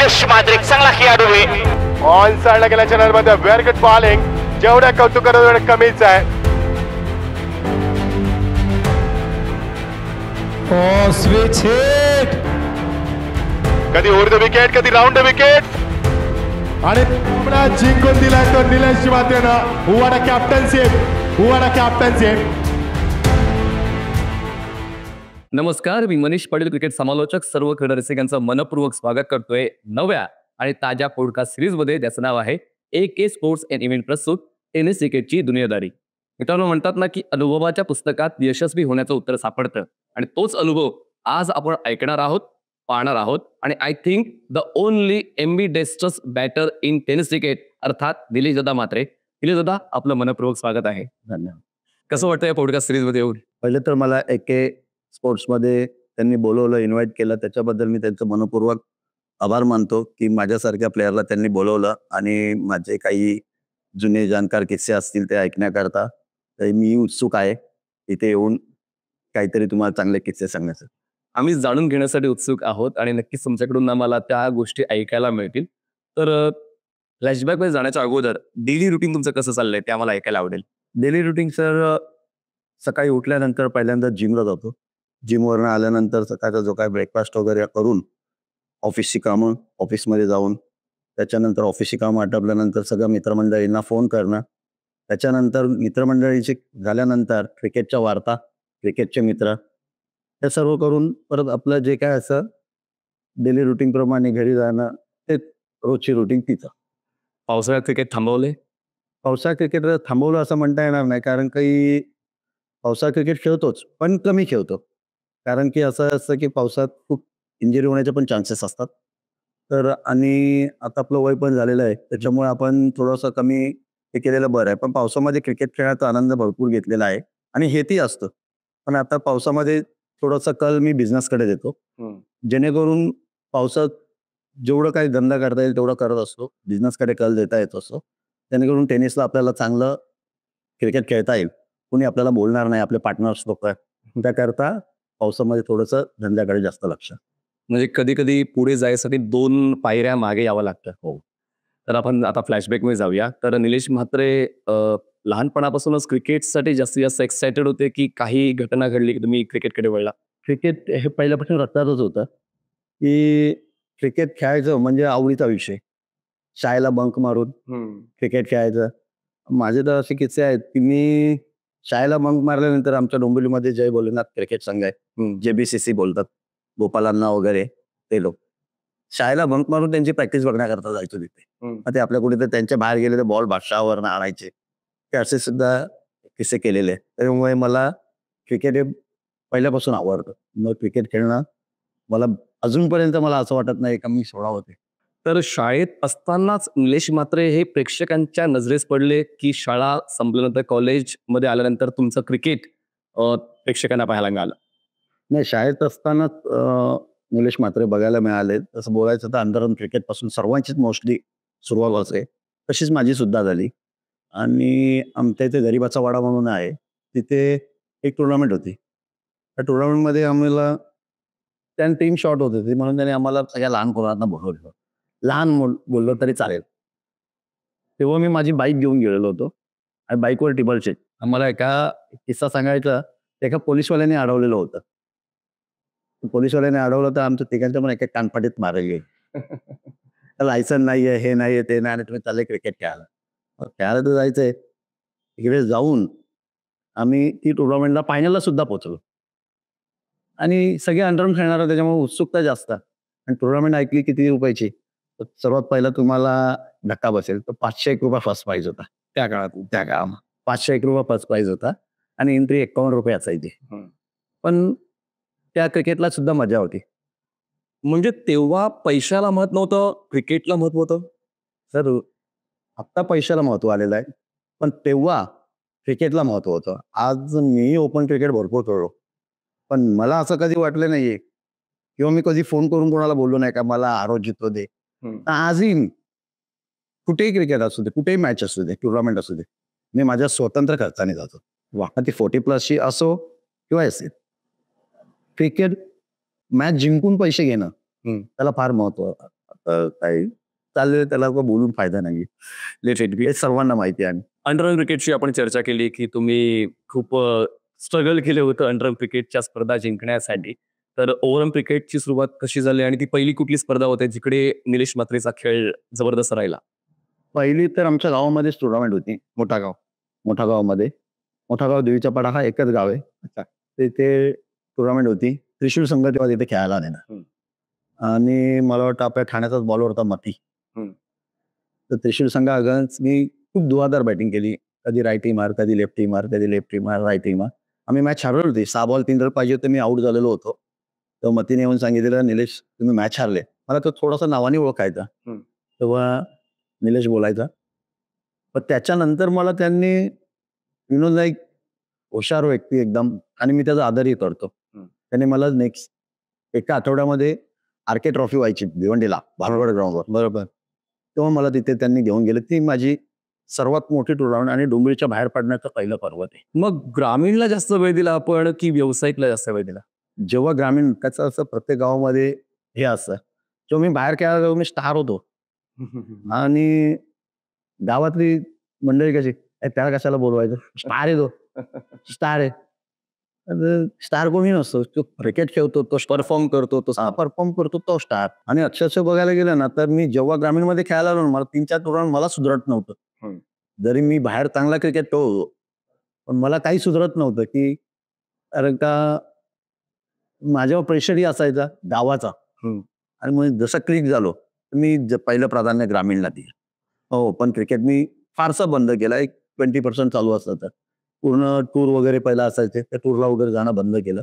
निलेश म्हात्रे चांगला खेळाडू आहे. ऑन साइडला गेल्या चॅनल मध्ये व्हेरी गुड बॉलिंग. जेवढ्या कौतुक करत तेवढं कमीच आहे. Switch hit. कधी ओव्हर द विकेट, कधी राऊंड द विकेट, आणि जिंकून दिलाय तो निलेश म्हात्रेनं. What a captaincy, what a captaincy. नमस्कार, मी मनीष पाटील, क्रिकेट समालोचक. सर्व क्रीडा रसिकांचं मनपूर्वक स्वागत करतोय नव्या आणि ताज्या पॉडकास्ट सिरीजमध्ये, ज्याचं नाव आहे AK स्पोर्ट्स अँड इव्हेंट प्रस्तुत टेनिस क्रिकेटची दुनियादारी. मित्रांनो, म्हणतात ना की अनुभवाच्या पुस्तकात यशस्वी होण्याचं उत्तर सापडतं, आणि तोच अनुभव आज आपण ऐकणार आहोत, पाहणार आहोत. आणि I think the only ambidextrous batter in tennis cricket, अर्थात निलेश दादा म्हात्रे. निलेश दादा, आपलं मनपूर्वक स्वागत आहे. धन्यवाद. कसं वाटतं या पॉडकास्ट सिरीजमध्ये येऊन? पहिले तर मला AK स्पोर्ट्समध्ये त्यांनी बोलवलं, इन्व्हाइट केलं, त्याच्याबद्दल मी त्यांचं मनपूर्वक आभार मानतो की माझ्यासारख्या प्लेयरला त्यांनी बोलवलं आणि माझे काही जुने जाणकार किस्से असतील ते ऐकण्याकरता. तर मी उत्सुक आहे इथे येऊन काहीतरी तुम्हाला चांगले किस्से सांगायचे. आम्ही जाणून घेण्यासाठी उत्सुक आहोत आणि नक्कीच तुमच्याकडून आम्हाला त्या गोष्टी ऐकायला मिळतील. तर फ्लॅशबॅकमध्ये जाण्याच्या अगोदर डेली रुटीन तुमचं कसं चाललंय ते आम्हाला ऐकायला आवडेल. डेली रुटीन सर, सकाळी उठल्यानंतर पहिल्यांदा जिमला जातो. जिमवरनं आल्यानंतर सकाळचा जो काय ब्रेकफास्ट वगैरे करून ऑफिसची कामं, ऑफिसमध्ये जाऊन त्याच्यानंतर ऑफिसची कामं आटपल्यानंतर सगळ्या मित्रमंडळींना फोन करणं. त्याच्यानंतर मित्रमंडळीची झाल्यानंतर क्रिकेटच्या वार्ता, क्रिकेटचे मित्र, हे सर्व करून परत आपलं जे काय असं डेली रुटीनप्रमाणे घरी जाणं, ते रोजची रुटीन तिचं. पावसाळ्यात क्रिकेट थांबवले? पावसाळ्यात क्रिकेट थांबवलं असं म्हणता येणार नाही, कारण काही पावसाळ्यात क्रिकेट खेळतोच, पण कमी खेळतो. कारण की असं असतं की पावसात खूप इंजुरी होण्याचे पण चान्सेस असतात. तर आणि आता आपलं वय पण झालेलं आहे, त्याच्यामुळे आपण थोडंसं कमी हे केलेलं बरं आहे. पण पावसामध्ये क्रिकेट खेळायचा आनंद भरपूर घेतलेला आहे आणि हेही असतं. पण आता पावसामध्ये थोडासा कल मी बिझनेसकडे देतो, जेणेकरून पावसात जेवढं काही धंदा करता येईल तेवढं करत असतो. बिझनेसकडे कल देता येत असतो, जेणेकरून टेनिसला आपल्याला चांगलं क्रिकेट खेळता येईल. कुणी आपल्याला बोलणार नाही, आपले पार्टनर्स लोक आहेत. त्याकरता पावसामध्ये थोडंसं धंद्याकडे जास्त लक्ष. म्हणजे कधी कधी पुढे जायसाठी 2 पायऱ्या मागे यावं लागतं. हो. तर आपण आता फ्लॅशबॅकमध्ये जाऊया. तर निलेश म्हात्रे लहानपणापासूनच क्रिकेटसाठी जास्तीत जास्त एक्सायटेड होते, की काही घटना घडली की तुम्ही क्रिकेटकडे वळला? क्रिकेट हे पहिल्यापासून रक्तातच होतं की क्रिकेट खेळायचं म्हणजे आवडीचा विषय. शाळेला बंक मारून क्रिकेट खेळायचं. माझे तर असे किस्से आहेत की मी शाळेला बंक मारल्यानंतर आमच्या डोंबिवलीमध्ये जय भोलेनाथ क्रिकेट संघ आहे, JBCC बोलतात, गोपालांना वगैरे, ते लोक शाळेला बंक मारून त्यांची प्रॅक्टिस बघण्याकरता जायचो तिथे. मग ते आपल्या कुठे तर त्यांच्या बाहेर गेले तर बॉल बादशाहवरनं आणायचे. ते असे सुद्धा किस्से केलेले. त्यामुळे मला क्रिकेट हे पहिल्यापासून आवडतं. मग क्रिकेट खेळणं मला अजूनपर्यंत मला असं वाटत नाही का मी सोडावं ते. तर शाळेत असतानाच निलेश म्हात्रे हे प्रेक्षकांच्या नजरेस पडले, की शाळा संपल्यानंतर कॉलेजमध्ये आल्यानंतर तुमचं क्रिकेट प्रेक्षकांना पाहायला मिळालं? नाही, शाळेत असतानाच निलेश म्हात्रे बघायला मिळाले. तसं बोलायचं तर अंधारात क्रिकेटपासून सर्वांचीच मोस्टली सुरुवात असते. तशीच माझी सुद्धा झाली. आणि आमच्या इथे गरिबाचा वाडा म्हणून आहे, तिथे एक टुर्नामेंट होती. त्या टुर्नामेंटमध्ये आम्हाला त्याने टीम शॉर्ट होत होती, म्हणून त्याने आम्हाला सगळ्या लहान पोरांना बोलवलं. लहान बोललो तरी चालेल. तेव्हा मी माझी बाईक घेऊन गेलेलो होतो आणि बाईकवर टेबल चेक. आम्हाला एका किस्सा सांगायचा, एका पोलिसवाल्याने अडवलेलं होतं. पोलिसवाल्याने अडवलं तर आमच्या तिघांच्या पण एका कानफाटीत मारायला गेली. लायसन नाही आहे, हे नाही आहे, ते नाही, आणि तुम्ही चालले क्रिकेट खेळायला. खेळायला तर जायचंय. तिकडे जाऊन आम्ही ती टुर्नामेंटला फायनलला सुद्धा पोहोचलो. आणि सगळे अंडरम खेळणार, त्याच्यामुळे उत्सुकता जास्त. आणि टुर्नामेंट ऐकली किती रुपयाची, तर सर्वात पहिला तुम्हाला धक्का बसेल तर ₹501 फर्स्ट प्राईज होता त्या काळात. त्या काळात ₹501 फर्स्ट प्राईज होता आणि एंट्री ₹51 असायची. पण त्या क्रिकेटला सुद्धा मजा होती. म्हणजे तेव्हा पैशाला महत्व नव्हतं, क्रिकेटला महत्व होतं? सर, आत्ता पैशाला महत्व आलेलं आहे, पण तेव्हा क्रिकेटला महत्व होतं. आज मी ओपन क्रिकेट भरपूर खेळलो, पण मला असं कधी वाटलं नाहीये किंवा मी कधी फोन करून कोणाला बोललो नाही का मला आरोज जितो दे. आजही कुठेही क्रिकेट असू दे, कुठेही मॅच असू दे, टुर्नामेंट असू दे, मी माझ्या स्वतंत्र खर्चाने जातो. ती 40+ असो किंवा असेल. क्रिकेट मॅच जिंकून पैसे घेणं, त्याला फार महत्व काही चाललेलं त्याला बोलून फायदा नाही. हे सर्वांना माहिती आहे. अंडरआर्म क्रिकेटची आपण चर्चा केली की तुम्ही खूप स्ट्रगल केलं होतं अंडरआर्म क्रिकेटच्या स्पर्धा जिंकण्यासाठी. तर ओव्हरआर्म क्रिकेटची सुरुवात कशी झाली आणि ती पहिली कुठली स्पर्धा होती जिकडे निलेश म्हात्रेचा खेळ जबरदस्त राहिला? पहिली तर आमच्या गावामध्येच टुर्नामेंट होती. मोठा गावामध्ये मोठा गाव देवीचा पाडा हा एकच गाव आहे. तिथे टुर्नामेंट होती. त्रिशूल संघ तेव्हा तिथे खेळायला आलेला आणि मला वाटतं आपल्या ठाण्याचाच बॉलर होता मती. तर त्रिशूल संघ अगेन्स्ट मी खूप दुआदार बॅटिंग केली. कधी राईटी मार, कधी लेफ्टी मार, कधी लेफ्टी मार, राईटी मार. आम्ही मॅच हरवली होती. 6 बॉल 3 रन पाहिजे होते. मी आऊट झालेलो होतो. तेव्हा मतीने येऊन सांगितलेलं, निलेश तुम्ही मॅच हारले. मला तो थोडासा नावाने ओळखायचा. तेव्हा निलेश बोलायचा. पण त्याच्यानंतर मला त्यांनी लाईक हुशार व्यक्ती एकदम आणि मी त्याचा आदरही करतो. त्याने मला नेक्स्ट एका आठवड्यामध्ये आर.के. ट्रॉफी व्हायची भिवंडीला भारवड ग्राउंडवर. बरोबर. तेव्हा मला तिथे त्यांनी घेऊन गेले. ती माझी सर्वात मोठी टुर्नामेंट आणि डोंबिवलीच्या बाहेर पडण्याचं पहिलं पर्व ते. मग ग्रामीणला जास्त वेळ दिला आपण की व्यावसायिकला जास्त वेळ दिला? जेव्हा ग्रामीण त्याचं असं प्रत्येक गावामध्ये हे असतं. जेव्हा मी बाहेर खेळायला जाऊ मी स्टार होतो आणि गावातली मंडळी कशी त्याला कशाला बोलवायचं, स्टार आहे तो, स्टार आहे. स्टार कोणी नसतो. तो क्रिकेट खेळतो, तो परफॉर्म करतो, तो स्टार. आणि अक्षरशः बघायला गेलं ना तर मी जेव्हा ग्रामीणमध्ये खेळायला आलो मला 3-4 टुर्नामेंट मला सुधरत नव्हतं. जरी मी बाहेर चांगला क्रिकेट खेळतो पण मला काही सुधरत नव्हतं की कारण का माझ्यावर प्रेशरही असायचा गावाचा. आणि मग जसं क्लिक झालो मी पहिलं प्राधान्य ग्रामीणला दिलं. हो, पण क्रिकेट मी फारसा बंद केला. एक 20% चालू असतं. तर पूर्ण टूर वगैरे पहिला असायचे त्या टूरला वगैरे जाणं बंद केलं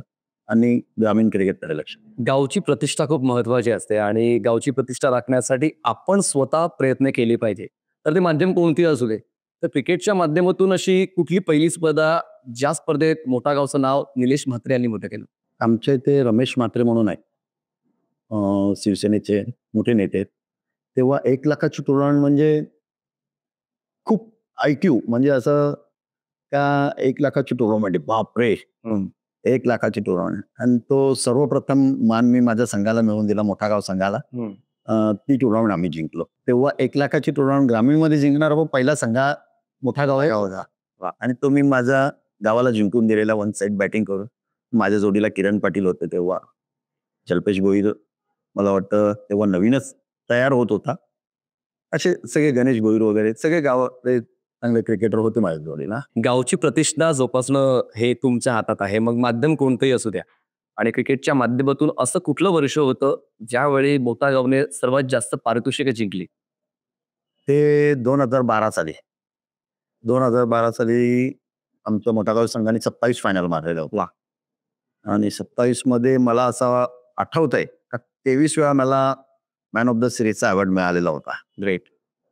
आणि ग्रामीण क्रिकेटकडे लक्ष. गावची प्रतिष्ठा खूप महत्वाची असते आणि गावची प्रतिष्ठा राखण्यासाठी आपण स्वतः प्रयत्न केले पाहिजे. तर ते माध्यम कोणती असू दे. तर क्रिकेटच्या माध्यमातून अशी कुठली पहिली स्पर्धा ज्या स्पर्धेत मोठा गावचं नाव निलेश म्हात्रे यांनी मोठं केलं? आमच्या इथे रमेश म्हात्रे म्हणून आहे, शिवसेनेचे मोठे नेते. तेव्हा 1 लाखाची टुर्नामेंट म्हणजे खूप IQ म्हणजे असं त्या 1 लाखाची टुर्नामेंट आहे. बापरे, 1 लाखाची टुर्नामेंट. आणि तो सर्वप्रथम मान मी माझ्या संघाला मिळवून दिला, मोठा गाव संघाला. ती टुर्नामेंट आम्ही जिंकलो. तेव्हा 1 लाखाची टुर्नामेंट ग्रामीणमध्ये जिंकणारा पहिला संघा मोठा गाव आहे होता. आणि तो मी माझ्या गावाला जिंकून दिलेला 1 साइड बॅटिंग करून. माझ्या जोडीला किरण पाटील होते तेव्हा, जल्पेश भोईर मला वाटतं तेव्हा नवीनच तयार होत होता. असे सगळे गणेश भोईर वगैरे सगळे गावातले चांगले क्रिकेटर होते माझ्या जोडीला. गावची प्रतिष्ठा जोपासणं हे तुमच्या हातात आहे. मग माध्यम कोणतंही असू द्या आणि क्रिकेटच्या माध्यमातून असं कुठलं वर्ष होतं ज्यावेळी मोठा गावने सर्वात जास्त पारितोषिकं जिंकली? ते 2012 साली. 2012 साली आमच्या मोठा गाव संघाने 27 फायनल मारलेला होता. आणि 27 मध्ये मला असं आठवत आहे का 23 वेळा मला मॅन ऑफ द सिरीजचा अवॉर्ड मिळालेला होता. ग्रेट.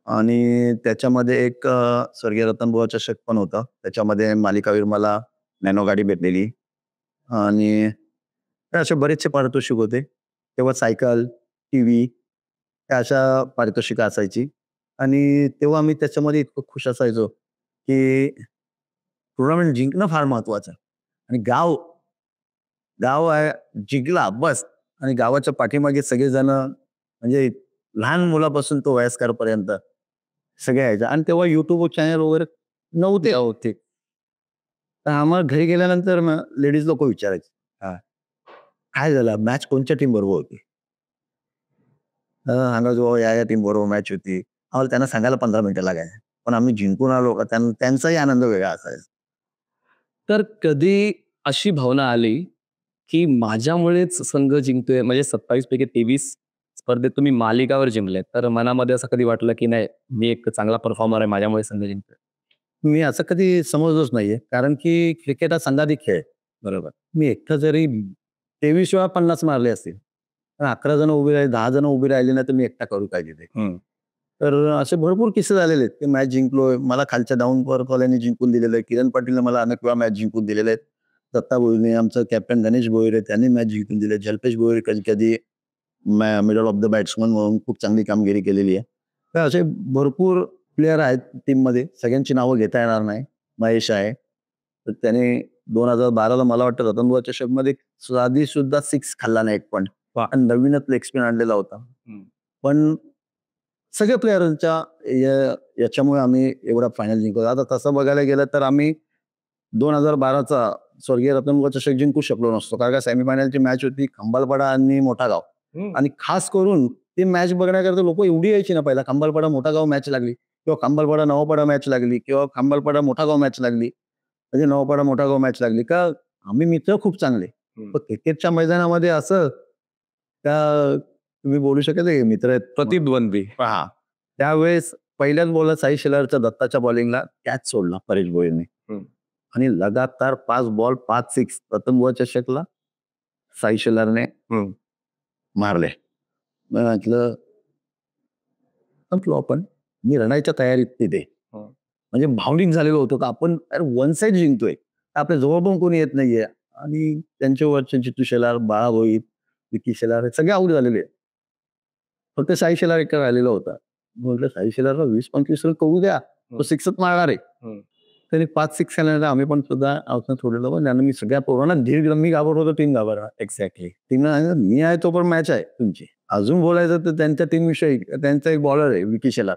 आणि त्याच्यामध्ये एक स्वर्गीय रतनबुवा चषक पण होता. त्याच्यामध्ये मालिकावीर मला नॅनो गाडी भेटलेली आणि असे बरेचसे पारितोषिक होते. तेव्हा सायकल, TV अशा पारितोषिकं असायची. आणि तेव्हा आम्ही त्याच्यामध्ये इतकं खुश असायचो की टुर्नामेंट जिंकणं फार महत्वाचं आणि गाव आहे जिंकला बस. आणि गावाच्या पाठीमागे सगळेजण म्हणजे लहान मुलापासून तो वयस्करपर्यंत सगळे यायचे. आणि तेव्हा युट्यूब चॅनल वगैरे नव्हते. तर आम्हाला घरी गेल्यानंतर लेडीज लोक विचारायचे काय झालं, मॅच कोणत्या टीम बरोबर होती. सांगायचो या टीम बरोबर मॅच होती. आम्हाला त्यांना सांगायला 15 मिनिटं लागायचे. पण आम्ही जिंकून आलो का त्यांचाही आनंद वेगळा असायचा. तर कधी अशी भावना आली की माझ्यामुळेच संघ जिंकतोय, म्हणजे 27 पैकी 23 स्पर्धेत तुम्ही मालिकावर जिंकले, तर मनामध्ये असं कधी वाटलं की नाही मी एक चांगला परफॉर्मर आहे माझ्यामुळे संघ जिंकतोय? मी असं कधी समजलोच नाहीये कारण की क्रिकेट हा संघाधिक खेळ. बरोबर. मी एकटा जरी 23 वेळा 50 मारले असतील पण 11 जण उभी राहिले, 10 जण उभी राहिली ना तर मी एकटा करू काय तिथे. तर असे भरपूर किस्से झालेले आहेत की मॅच जिंकलोय. मला खालच्या डाऊन कॉलनी जिंकून दिलेलं आहे. किरण पाटीलने मला अनेक वेळा मॅच जिंकून दिलेले आहेत. दत्ता भोईरने, आमचं कॅप्टन गणेश भोईर आहे, त्यांनी मॅच जिंकून दिले. जल्पेश भोईर कधी कधी मिडल ऑफ द बॅट्समन म्हणून खूप चांगली कामगिरी केलेली आहे. तर असे भरपूर प्लेयर आहेत टीममध्ये, सगळ्यांची नावं घेता येणार नाही. महेश आहे, तर त्याने 2012ला मला वाटतं रतनबुवा चषकमध्ये साधी सुद्धा 6 खाल्ला नाही एक पण. आणि नवीनच लेग स्पिन आणलेला होता. पण सगळ्या प्लेयरांच्या याच्यामुळे आम्ही एवढा फायनल जिंकलो. आता तसं बघायला गेलं तर आम्ही 2012चा स्वर्गीय रत्नगुहा चषक जिंकू शकलो नसतो, कारण का सेमीफायनलची मॅच होती खंबालपाडा आणि मोठा गाव. आणि खास करून ते मॅच बघण्याकरता लोक एवढी यायची ना. पहिला खंबालपाडा मोठा गाव मॅच लागली, किंवा खंबालपाडा नवापाडा मॅच लागली, किंवा खंबालपाडा मोठा गाव मॅच लागली, म्हणजे नवापाडा मोठा गाव मॅच लागली का. आम्ही मित्र खूप चांगले. पण क्रिकेटच्या मैदानामध्ये असं का तुम्ही बोलू शकत मित्र आहेत प्रतिद्वंद्वी. पहा, त्यावेळेस पहिल्याच बॉलला साई शेलारच्या दत्ताच्या बॉलिंगला कॅच सोडला परेश भोईरने, आणि लगातार 5 बॉल 5 6 रतनबुवा चषकला साई शेलारने मारले. म्हटलं संपलो आपण. मी रणायच्या तयारीत तिथे, म्हणजे भावनिक झालेलो होतो का आपण वन साईड जिंकतोय, आपल्या जवळ पण कोणी येत नाहीये. आणि त्यांच्या वरचे जितू शेलार, बाळा भोईर, विकी शेलार हे सगळे आऊट झालेले. फक्त साई शेलार एक राहिलेला होता. म्हटलं साई शेलारला 20-25 रन करू द्या, तो 6च मारणार आहे. त्यांनी 5-6 केल्यानंतर आम्ही पण सुद्धा आउटनं सोडलेलं. पण त्यानं मी सगळ्या पोरांना धीर, मी घाबरत होतो, टीम घाबरणार. एक्झॅक्टली. टीमला मी आहे तो पण मॅच आहे तुमची. अजून बोलायचं तर त्यांच्या टीम विषयी, त्यांचा एक बॉलर आहे विकी शेलार.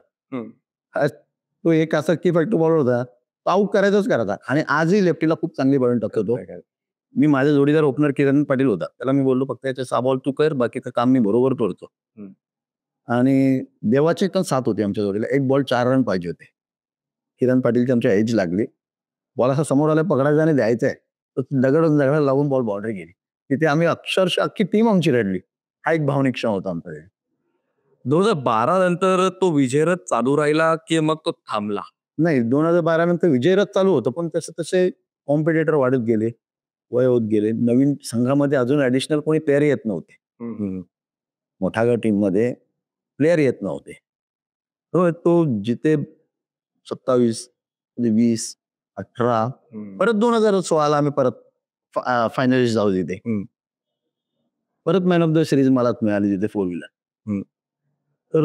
तो एक असा की फॅक्टर बॉलर होता, तो आऊट करायचाच करायचा. आणि आजही लेफ्टीला खूप चांगली बॉलिंग टाकतो. मी माझा जोडीदार ओपनर किरण पाटील होता, त्याला मी बोललो फक्त याच्या 6 बॉल तू कर, बाकीचं काम मी बरोबर करतो. आणि देवाची पण साथ होती आमच्या जोडीला. 1 बॉल 4 रन पाहिजे होते. किरण पाटीलची आमच्या एज लागली. बॉल असा समोर आला, पकडायचा आणि द्यायचा आहे, तर दगड लावून बॉल बाउंड्री गेली. तिथे आम्ही अक्षरशः अख्खी टीम आमची रडली. हा एक भावनिक क्षण होता आमचा. 2012 नंतर तो विजयरथ चालू राहिला की मग तो थांबला? नाही, 2012 नंतर विजयरथ चालू होतं, पण तसे कॉम्पिटिटर वाढत गेले, वय होत गेले. नवीन संघामध्ये अजून ऍडिशनल कोणी प्लेअर येत नव्हते. मोठा गट टीम मध्ये प्लेअर येत नव्हते. तो जिथे 27, 20, 18, परत 2016 आम्ही परत फायनलिस्ट जाऊ तिथे. परत मॅन ऑफ द सिरीज मलाच मिळाली तिथे 4 व्हीलर. तर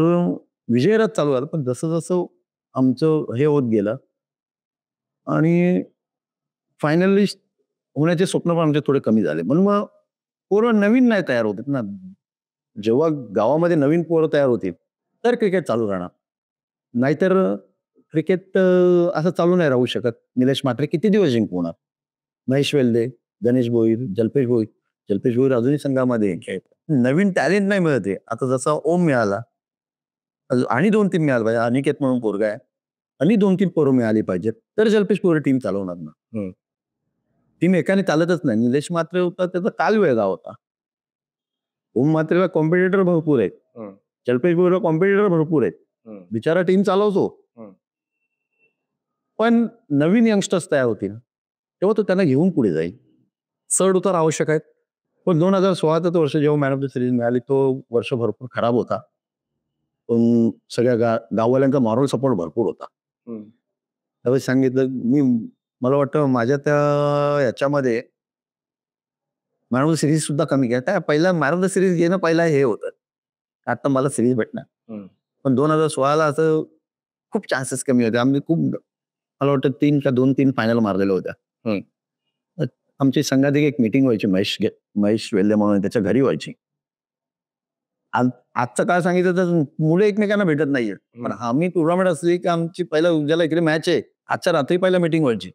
विजयरथ चालू झाला, पण जसं जसं आमचं हे होत गेलं आणि फायनलिस्ट होण्याचे स्वप्न पण आमचे थोडे कमी झाले. म्हणून मग पोरं नवीन नाही तयार होतात ना. जेव्हा गावामध्ये नवीन पोरं तयार होतील तर क्रिकेट चालू राहणार, नाहीतर क्रिकेट असं चालू नाही राहू शकत. निलेश म्हात्रे किती दिवस जिंकवणार? महेश वेल्हे, गणेश भोईर, जल्पेश भोईर अजूनही संघामध्ये नवीन टॅलेंट नाही मिळते. आता जसा ओम मिळाला आणि 2-3 मिळाला पाहिजे, अनिकेत म्हणून पोरगा आहे, आणि 2-3 पोरं मिळाली पाहिजेत तर जल्पेश भोईर टीम चालवणार ना. टीम एकाने चालतच नाही. निलेश म्हात्रे होता, त्याचा काल वेगळा होता. ओम म्हात्रेला कॉम्पिटिटर भरपूर आहेत, जल्पेश भोईरला कॉम्पिटिटर भरपूर आहेत. बिचारा टीम चालवतो, पण नवीन यंगस्टर्स तयार होतील तेव्हा तो त्यांना घेऊन पुढे जाईल. चढ उतार आवश्यक आहेत. पण 2016चं वर्ष जेव्हा मॅन ऑफ द सिरीज मिळाली, तो वर्ष भरपूर खराब होता. पण सगळ्या गाववाल्यांचा मॉरल सपोर्ट भरपूर होता. त्यावेळी सांगितलं मला वाटतं माझ्या त्या याच्यामध्ये मॅन ऑफ द सिरीज सुद्धा कमी घ्या. त्या पहिला मॅन ऑफ द सिरीज घेणं पहिला हे होतं, आता मला सिरीज भेटणार. पण 2016ला असं खूप चान्सेस कमी होते. आम्ही खूप, मला वाटतं 3 का 2-3 फायनल मारलेल्या होत्या. आमची संघात एक मीटिंग व्हायची, महेश वेल्हे म्हणून, त्याच्या घरी व्हायची. आजचं काय सांगितलं तर मुले एकमेकांना भेटत नाहीये, पण आम्ही टुर्नामेंट असली की आमची पहिला उद्याला इकडे मॅच आहे, आजच्या रात्री पहिला मीटिंग व्हायची.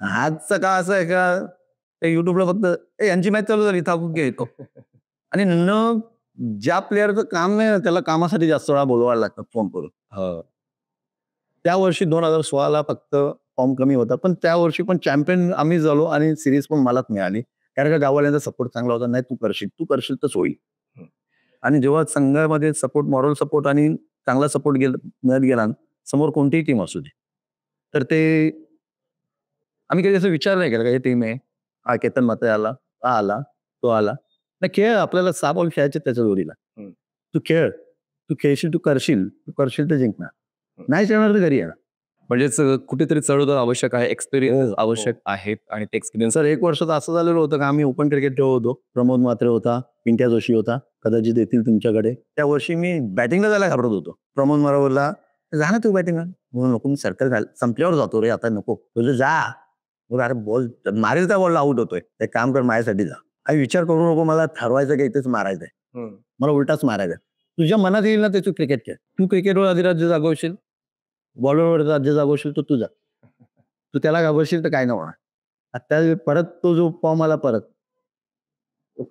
आजचं का असं आहे का, युट्यूबला फक्त यांची मॅच चालू झाली थांबून घेतो, आणि ज्या प्लेअरचं काम नाही त्याला कामासाठी जास्त वेळा बोलवायला लागतं फोन करून. त्या वर्षी 2016ला फक्त फॉर्म कमी होता, पण त्या वर्षी पण चॅम्पियन आम्ही झालो आणि सिरीज पण मलाच मिळाली, कारण का गाववाल्यांचा सपोर्ट चांगला होता. नाही, तू करशील तरच होईल. आणि जेव्हा संघामध्ये सपोर्ट, मॉरल सपोर्ट आणि चांगला सपोर्ट मिळत गेला, समोर कोणतीही टीम असू दे, तर ते आम्ही कधी असं विचार नाही केला का हे टीम आहे, हा केतन म्हात्रे आला, हा आला, तो आला. नाही, खेळ, आपल्याला 6 बॉल खेळायचे त्याच्या जोडीला. तू खेळशील, तू करशील तर जिंकणार, नाही खेळणार तर घरी येणार. म्हणजेच कुठेतरी चढ उतार आवश्यक आहे, एक्सपिरियन्स आवश्यक आहेत, आणि ते एक्सपिरियन्स. सर 1 वर्ष तर असं झालेलं होतं का आम्ही ओपन क्रिकेट ठेवत होतो. प्रमोद म्हात्रे होता, पिंट्या जोशी होता, कदाचित येतील तुमच्याकडे. त्या वर्षी मी बॅटिंगला जायला घाबरत होतो. प्रमोद म्हात्रे बोलला, जा ना तू बॅटिंगला. नको, मी सर्कल संपल्यावर जातो रे, आता नको. तुझं जा. अरे बॉल मारेल त्या बॉलला आउट होतोय, ते काम कर, माझ्यासाठी जा. काही विचार करू नको, मला ठरवायचं की इथेच मारायचंय, मला उलटाच मारायचा. तुझ्या मनात येईल ना ते तू क्रिकेट खेळ. तू क्रिकेटवर आधी राज्य जागवशील, बॉलरवर राज्य जागवशील, तो तुझा. तू त्याला घाबरशील तर काय नाही होणार. आता परत तो जो फॉर्म आला परत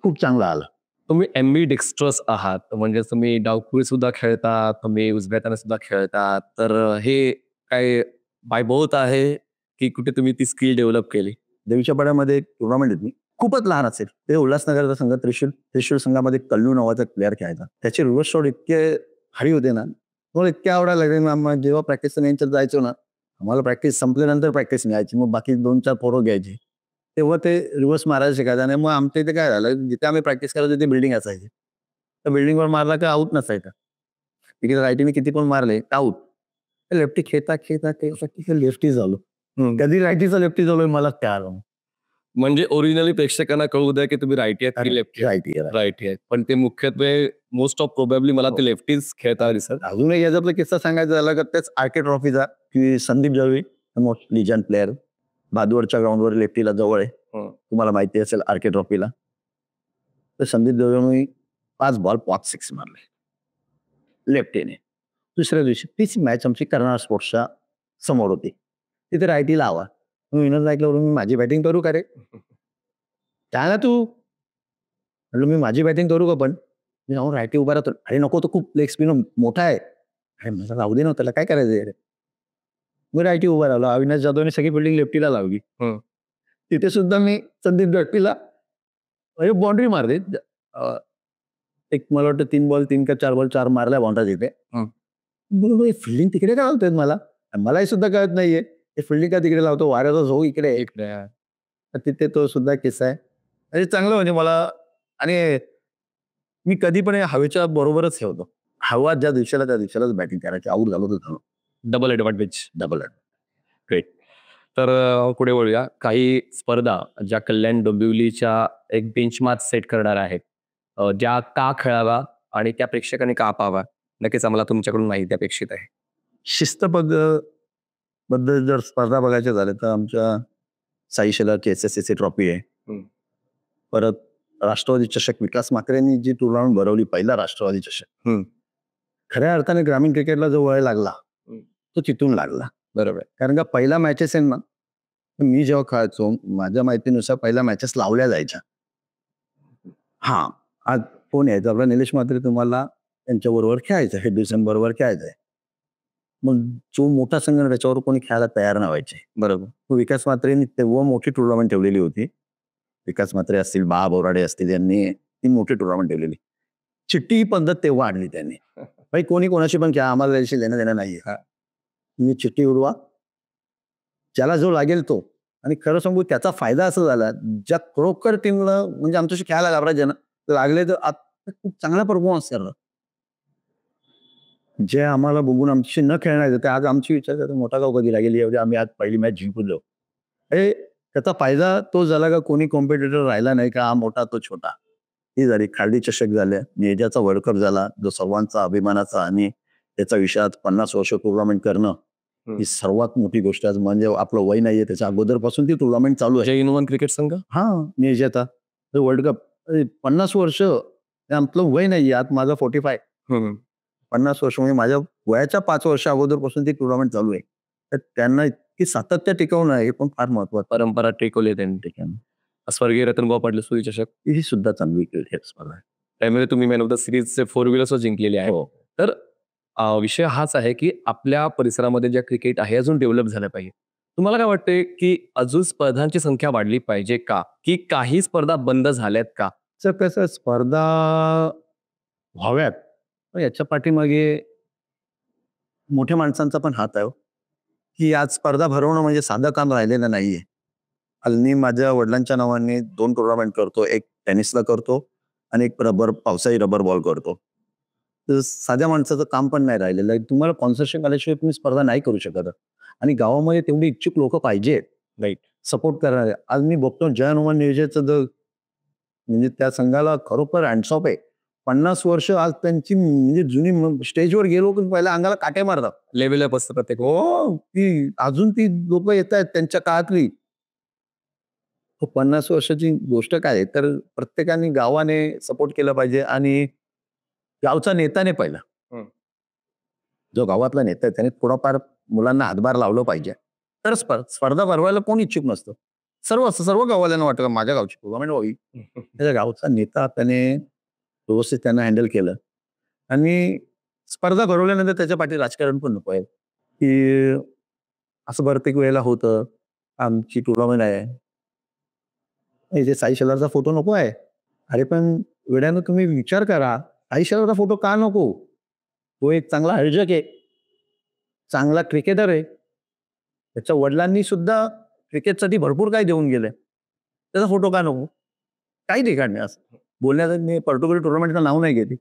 खूप चांगला आला. तुम्ही एम्बी डिक्स्ट्रस आहात, म्हणजे तुम्ही डावखुरी सुद्धा खेळतात, तुम्ही उजव्या हाताने सुद्धा खेळतात. तर हे काय बाय बर्थ आहे की कुठे तुम्ही ती स्किल डेव्हलप केली? देवीच्या पाड्यामध्ये एक टुर्नामेंट होती, खूपच लहान असेल ते, उल्हासनगरचा संघ त्रिशूल संघामध्ये कल्लू नावाचा प्लेअर खेळायचा. त्याचे रिव्हर्स शॉट इतके भारी होते ना, मला इतके आवडायला लागले ना. मग जेव्हा प्रॅक्टिस यांच्यात जायचो ना, आम्हाला प्रॅक्टिस संपल्यानंतर प्रॅक्टिस मिळायची, मग बाकी 2-4 पोरं घ्यायची, तेव्हा ते रिव्हर्स मारायला शिकायचं. आणि मग आमच्या इथे काय झालं, जिथे आम्ही प्रॅक्टिस करायचो तिथे बिल्डिंग असायची, त्या बिल्डिंगवर मारला का आऊट नसायचा. तिकडे रायटीने किती पण मारले आऊट. लेफ्टी खेळता खेळता खेळता लेफ्टी झालो. कधी रायटीचा लेफ्टी झालोय मला त्या म्हणजे ओरिजिनली प्रेक्षकांना कळू द्या की तुम्ही राईटी आहेत की लेफ्टी रायटी. राईटी आहेत, पण ते मुख्यत्वे मोस्ट ऑफ प्रोबॅबली मला ते लेफ्टीज खेळता दिसत. अजून एक याच्यातला किस्सा सांगायचा झाला तर तेच आर्के ट्रॉफीचा, की Sandeep Jalvi most legend player, बहादूरच्या ग्राउंडवर लेफ्टीला जवळ आहे, तुम्हाला माहिती असेल आर्के ट्रॉफीला. तर संदीप जळवीने 5 बॉल 5 6 मारले लेफ्टीने. दुसऱ्या दिवशी तीच मॅच आमची कर्नाळ स्पोर्ट्सच्या समोर होती, तिथे रायटीला हवा. मी विनोद ऐकल्यावर मी माझी बॅटिंग करू का रे, ना तू. म्हटलं मी माझी बॅटिंग करू का, पण मी जाऊन रायटी उभा राहतो. अरे नको, तो खूप लेग स्पिनर मोठा आहे. अरे मला राहू दे ना, त्याला काय करायचं. मी रायटी उभा राहिलो. अविनाश जाधवने सगळी बिल्डिंग लेफ्टीला लावली. तिथे सुद्धा मी संदीप जळवीला बाउंड्री मारली. एक मला वाटतं 3 बॉल 3 का 4 बॉल 4 मारल्या बाउंड्री तिथे. बरोबर फिल्डिंग तिकडे का लावतोय मलाही सुद्धा कळत नाहीये हे फिल्डिंग का तिकडे लावतो, वाऱ्याचा झोक इकडे. तिथे तो सुद्धा किस्सा आहे. म्हणजे चांगलं, म्हणजे मला. आणि मी कधी पण हवेच्या बरोबरच ठेवतो. हवा ज्या दिवसाला त्या दिवसालाच बॅटिंग करायची. आऊट झालो तर झालो. Double advantage. डबल. ग्रेट. तर पुढे वळूया. काही स्पर्धा ज्या कल्याण डोंबिवलीच्या एक बेंचमार्क सेट करणार आहेत, ज्या का खेळावा आणि त्या प्रेक्षकांनी का पाहावा, नक्कीच आम्हाला तुमच्याकडून माहिती अपेक्षित आहे. बद्दल जर स्पर्धा बघायच्या झाल्या तर आमच्या साई शेलारची SSCC ट्रॉफी आहे. परत राष्ट्रवादी चषक, विकास माकरेंनी जी टुर्नामेंट भरवली, पहिला राष्ट्रवादी चषक. खऱ्या अर्थाने ग्रामीण क्रिकेटला जो वळ लागला तो तिथून लागला. बरोबर. कारण का पहिला मॅचेस आहे ना, मी जेव्हा खेळायचो माझ्या माहितीनुसार पहिल्या मॅचेस लावल्या जायच्या. आज कोण यायचं आपला निलेश म्हात्रे, तुम्हाला त्यांच्याबरोबर खेळायचं, हे डिसेंबरवर खेळायचंय. मग जो मोठा संघ त्याच्यावर कोणी खेळायला तयार नाही व्हायचे. बरोबर. विकास म्हात्रेंनी तेव्हा मोठी टुर्नामेंट ठेवलेली होती. विकास म्हात्रे असतील, बा बोराडे असतील, यांनी ती मोठी टुर्नामेंट ठेवलेली. चिठ्ठी ही पद्धत तेव्हा आणली त्यांनी. भाई कोणी कोणाशी पण खेळा, आम्हाला त्याशी देणं देणं नाहीये. तुम्ही चिठ्ठी उडवा, ज्याला जो लागेल तो. आणि खरं सांगू त्याचा फायदा असा झाला, ज्या खरोखर टीमला म्हणजे आमच्याशी खेळायला घाबरायचे ना, लागले तर आता खूप चांगला परफॉर्मन्स करणार. जे आम्हाला बघून आमच्याशी न खेळणार ते आज आमची विचार करतो मोठा गाव कधी लागेल, एवढी आम्ही आज पहिली मॅच जिंकलो. हे त्याचा फायदा तो झाला का कोणी कॉम्पिटिटर राहिला नाही का, हा मोठा तो छोटा. ही झाली. खालडी चषक झाल्या, नेजाचा वर्ल्ड कप झाला, जो सर्वांचा अभिमानाचा, आणि त्याचा विषय आज 50 वर्ष टुर्नामेंट करणं ही सर्वात मोठी गोष्ट आहे. म्हणजे आपलं वय नाहीये, त्याच्या अगोदरपासून ती टुर्नामेंट चालू आहे. जय इनोवन क्रिकेट संघ नेजाचा वर्ल्ड कप 50 वर्ष, आपलं वय नाहीये. आज माझं 45. 50 वर्ष म्हणजे माझ्या वयाच्या 5 वर्ष अगोदरपासून ती टुर्नामेंट चालू आहे. तर त्यांना इतकी सातत्य टिकवणं हे पण फार महत्वाचं. परंपरा टिकवली त्यांनी ठिकाणी. स्वर्गीय रतनभाऊ पाटील सुई चषक ही सुद्धा चांगली क्रिकेट स्पर्धा आहे. त्यामध्ये तुम्ही मॅन ऑफ द सिरीजचे 4 व्हीलर्स जिंकलेले आहे. तर विषय हाच आहे की आपल्या परिसरामध्ये ज्या क्रिकेट आहे अजून डेव्हलप झालं पाहिजे. तुम्हाला काय वाटतंय की अजून स्पर्धांची संख्या वाढली पाहिजे का, की काही स्पर्धा बंद झाल्यात का? कसं स्पर्धा व्हाव्यात, याच्या पाठीमागे मोठ्या माणसांचा पण हात आहे, की आज स्पर्धा भरवणं म्हणजे साधं काम राहिलेलं नाहीये. आज मी माझ्या वडिलांच्या नावाने 2 टुर्नामेंट करतो, एक टेनिसला करतो आणि एक पावसाळी रबर बॉल करतो. तर साध्या माणसाचं काम पण नाही राहिलेलं आहे. तुम्हाला स्पॉन्सरशिप आल्याशिवाय तुम्ही स्पर्धा नाही करू शकत. आणि गावामध्ये तेवढी इच्छुक लोक पाहिजेत, राईट, सपोर्ट करणारे. आज मी बघतो जय हनुमान नियोजनाचं म्हणजे त्या संघाला खरोखर हँड्स ऑफ आहे. 50 वर्ष आज त्यांची म्हणजे जुनी स्टेजवर गेलो की पहिल्या अंगाला काटे मारतात. लेव्हल अप असतं प्रत्येक. ती अजून ती लोक येत आहेत त्यांच्या काळातली. 50 वर्षाची गोष्ट काय आहे, तर प्रत्येकाने गावाने सपोर्ट केला पाहिजे. आणि गावचा नेता नाही पहिला. जो गावातला नेता आहे त्याने थोडाफार मुलांना हातभार लावलं पाहिजे. तर स्पर्धा भरवायला कोण इच्छुक नसतं. सर्व गावाल्यांना वाटतं का माझ्या गावची टुर्नामेंट व्हावी. त्याच्या गावचा नेता त्याने व्यवस्थित त्यांना हँडल केलं आणि स्पर्धा भरवल्यानंतर त्याच्या पाठी राजकारण पण नको आहे की असं प्रत्येक वेळेला होतं आमची टुर्नामेंट आहे. इथे साई शेलारचा फोटो नको आहे. अरे पण वेळानं तुम्ही विचार करा, साई शेलारचा फोटो का नको? तो एक चांगला आयोजक आहे, चांगला क्रिकेटर आहे. त्याच्या वडिलांनी सुद्धा क्रिकेटसाठी भरपूर काय देऊन गेले. त्याचा फोटो का नको? काही ठिकाणी असं बोलण्याचं मी पर्टिक्युलर टुर्नामेंटचं नाव नाही घेते.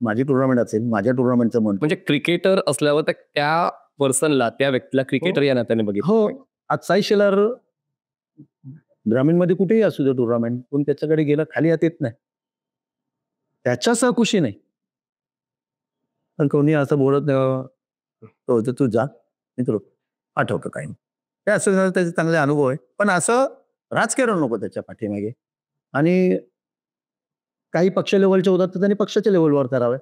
माझी टुर्नामेंट असेल, माझ्या टुर्नामेंटचं म्हणतो. म्हणजे क्रिकेटर असल्यावर त्या पर्सनला, त्या व्यक्तीला क्रिकेटर या नात्याने बघितलं. हो, आज साई शेलार ग्रामीणमध्ये कुठेही असू दे टुर्नामेंट, पण त्याच्याकडे गेलं खाली हात येत नाही. त्याच्यासह खुशी नाही. पण कोणी असं बोलत नाही, तू जा मित्र आठवतं काही नाही. ते असं झालं त्याचे चांगले अनुभव आहे. पण असं राजकारण नको त्याच्या पाठीमागे. आणि काही पक्ष लेवलचे होतात तर त्यांनी पक्षाच्या लेवलवर करावे.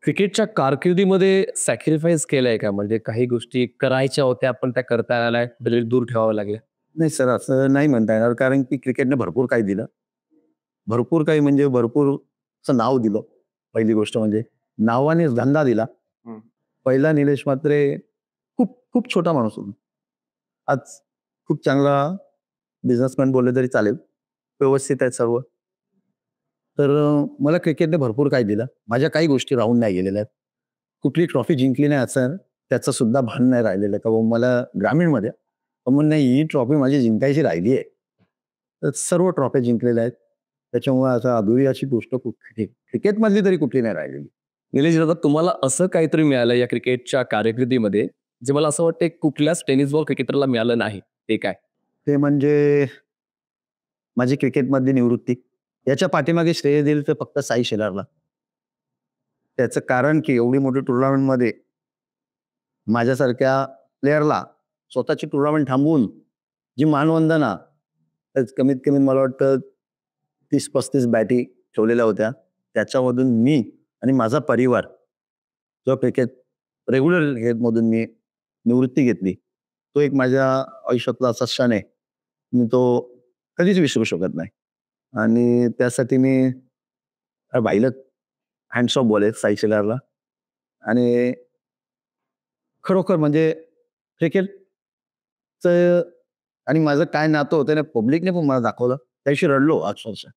क्रिकेटच्या कारकिर्दीमध्ये सॅक्रिफाईस केलंय का? म्हणजे काही गोष्टी करायच्या होत्या पण त्या करता आल्या, दूर ठेवावं लागल्या? नाही सर, असं नाही म्हणता येणार. कारण की क्रिकेटने भरपूर काही दिलं. भरपूर काही म्हणजे भरपूर असं नाव दिलं. पहिली गोष्ट म्हणजे नावानेच धंदा दिला. पहिला निलेश म्हात्रे खूप खूप छोटा माणूस होता. आज खूप चांगला बिझनेसमॅन बोलले तरी चालेल. व्यवस्थित आहे सर्व. तर मला क्रिकेटने भरपूर काही दिलं. माझ्या काही गोष्टी राहून नाही गेलेल्या आहेत. कुठली ट्रॉफी जिंकली नाही असं त्याचं सुद्धा भान नाही राहिलेलं का मला ग्रामीणमध्ये पण नाही ही ट्रॉफी माझी जिंकायची राहिली आहे. तर सर्व ट्रॉफी जिंकलेल्या आहेत. त्याच्यामुळे आता अधुरी अशी गोष्ट क्रिकेटमधली तरी कुठली नाही राहिलेली. निलेश दादा, तुम्हाला असं काहीतरी मिळालं या क्रिकेटच्या कारकिर्दीमध्ये जे मला असं वाटतं कुठल्याच टेनिस बॉल क्रिकेटरला मिळालं नाही, ते काय? ते म्हणजे माझी क्रिकेटमधली निवृत्ती. याच्या पाठीमागे श्रेय दिलं तर फक्त साई शेलारला. त्याचं कारण की एवढी मोठी टुर्नामेंटमध्ये माझ्यासारख्या प्लेअरला स्वतःची टुर्नामेंट थांबवून जी मानवंदना कमीत कमी मला वाटतं 30-35 बॅटी ठेवलेल्या होत्या. त्याच्यामधून मी आणि माझा परिवार जो क्रिकेट रेग्युलर क्रिकेटमधून मी निवृत्ती घेतली, तो एक माझ्या आयुष्यातला असा क्षण आहे मी तो कधीच विसरू शकत नाही. आणि त्यासाठी मी बाईला हँड्स ऑफ बोलेल साई शेलारला. आणि खरोखर म्हणजे क्रिकेटचं आणि माझं काय नातं होतं ना पब्लिकने पण मला दाखवलं. त्याशी रडलो अक्षरशः.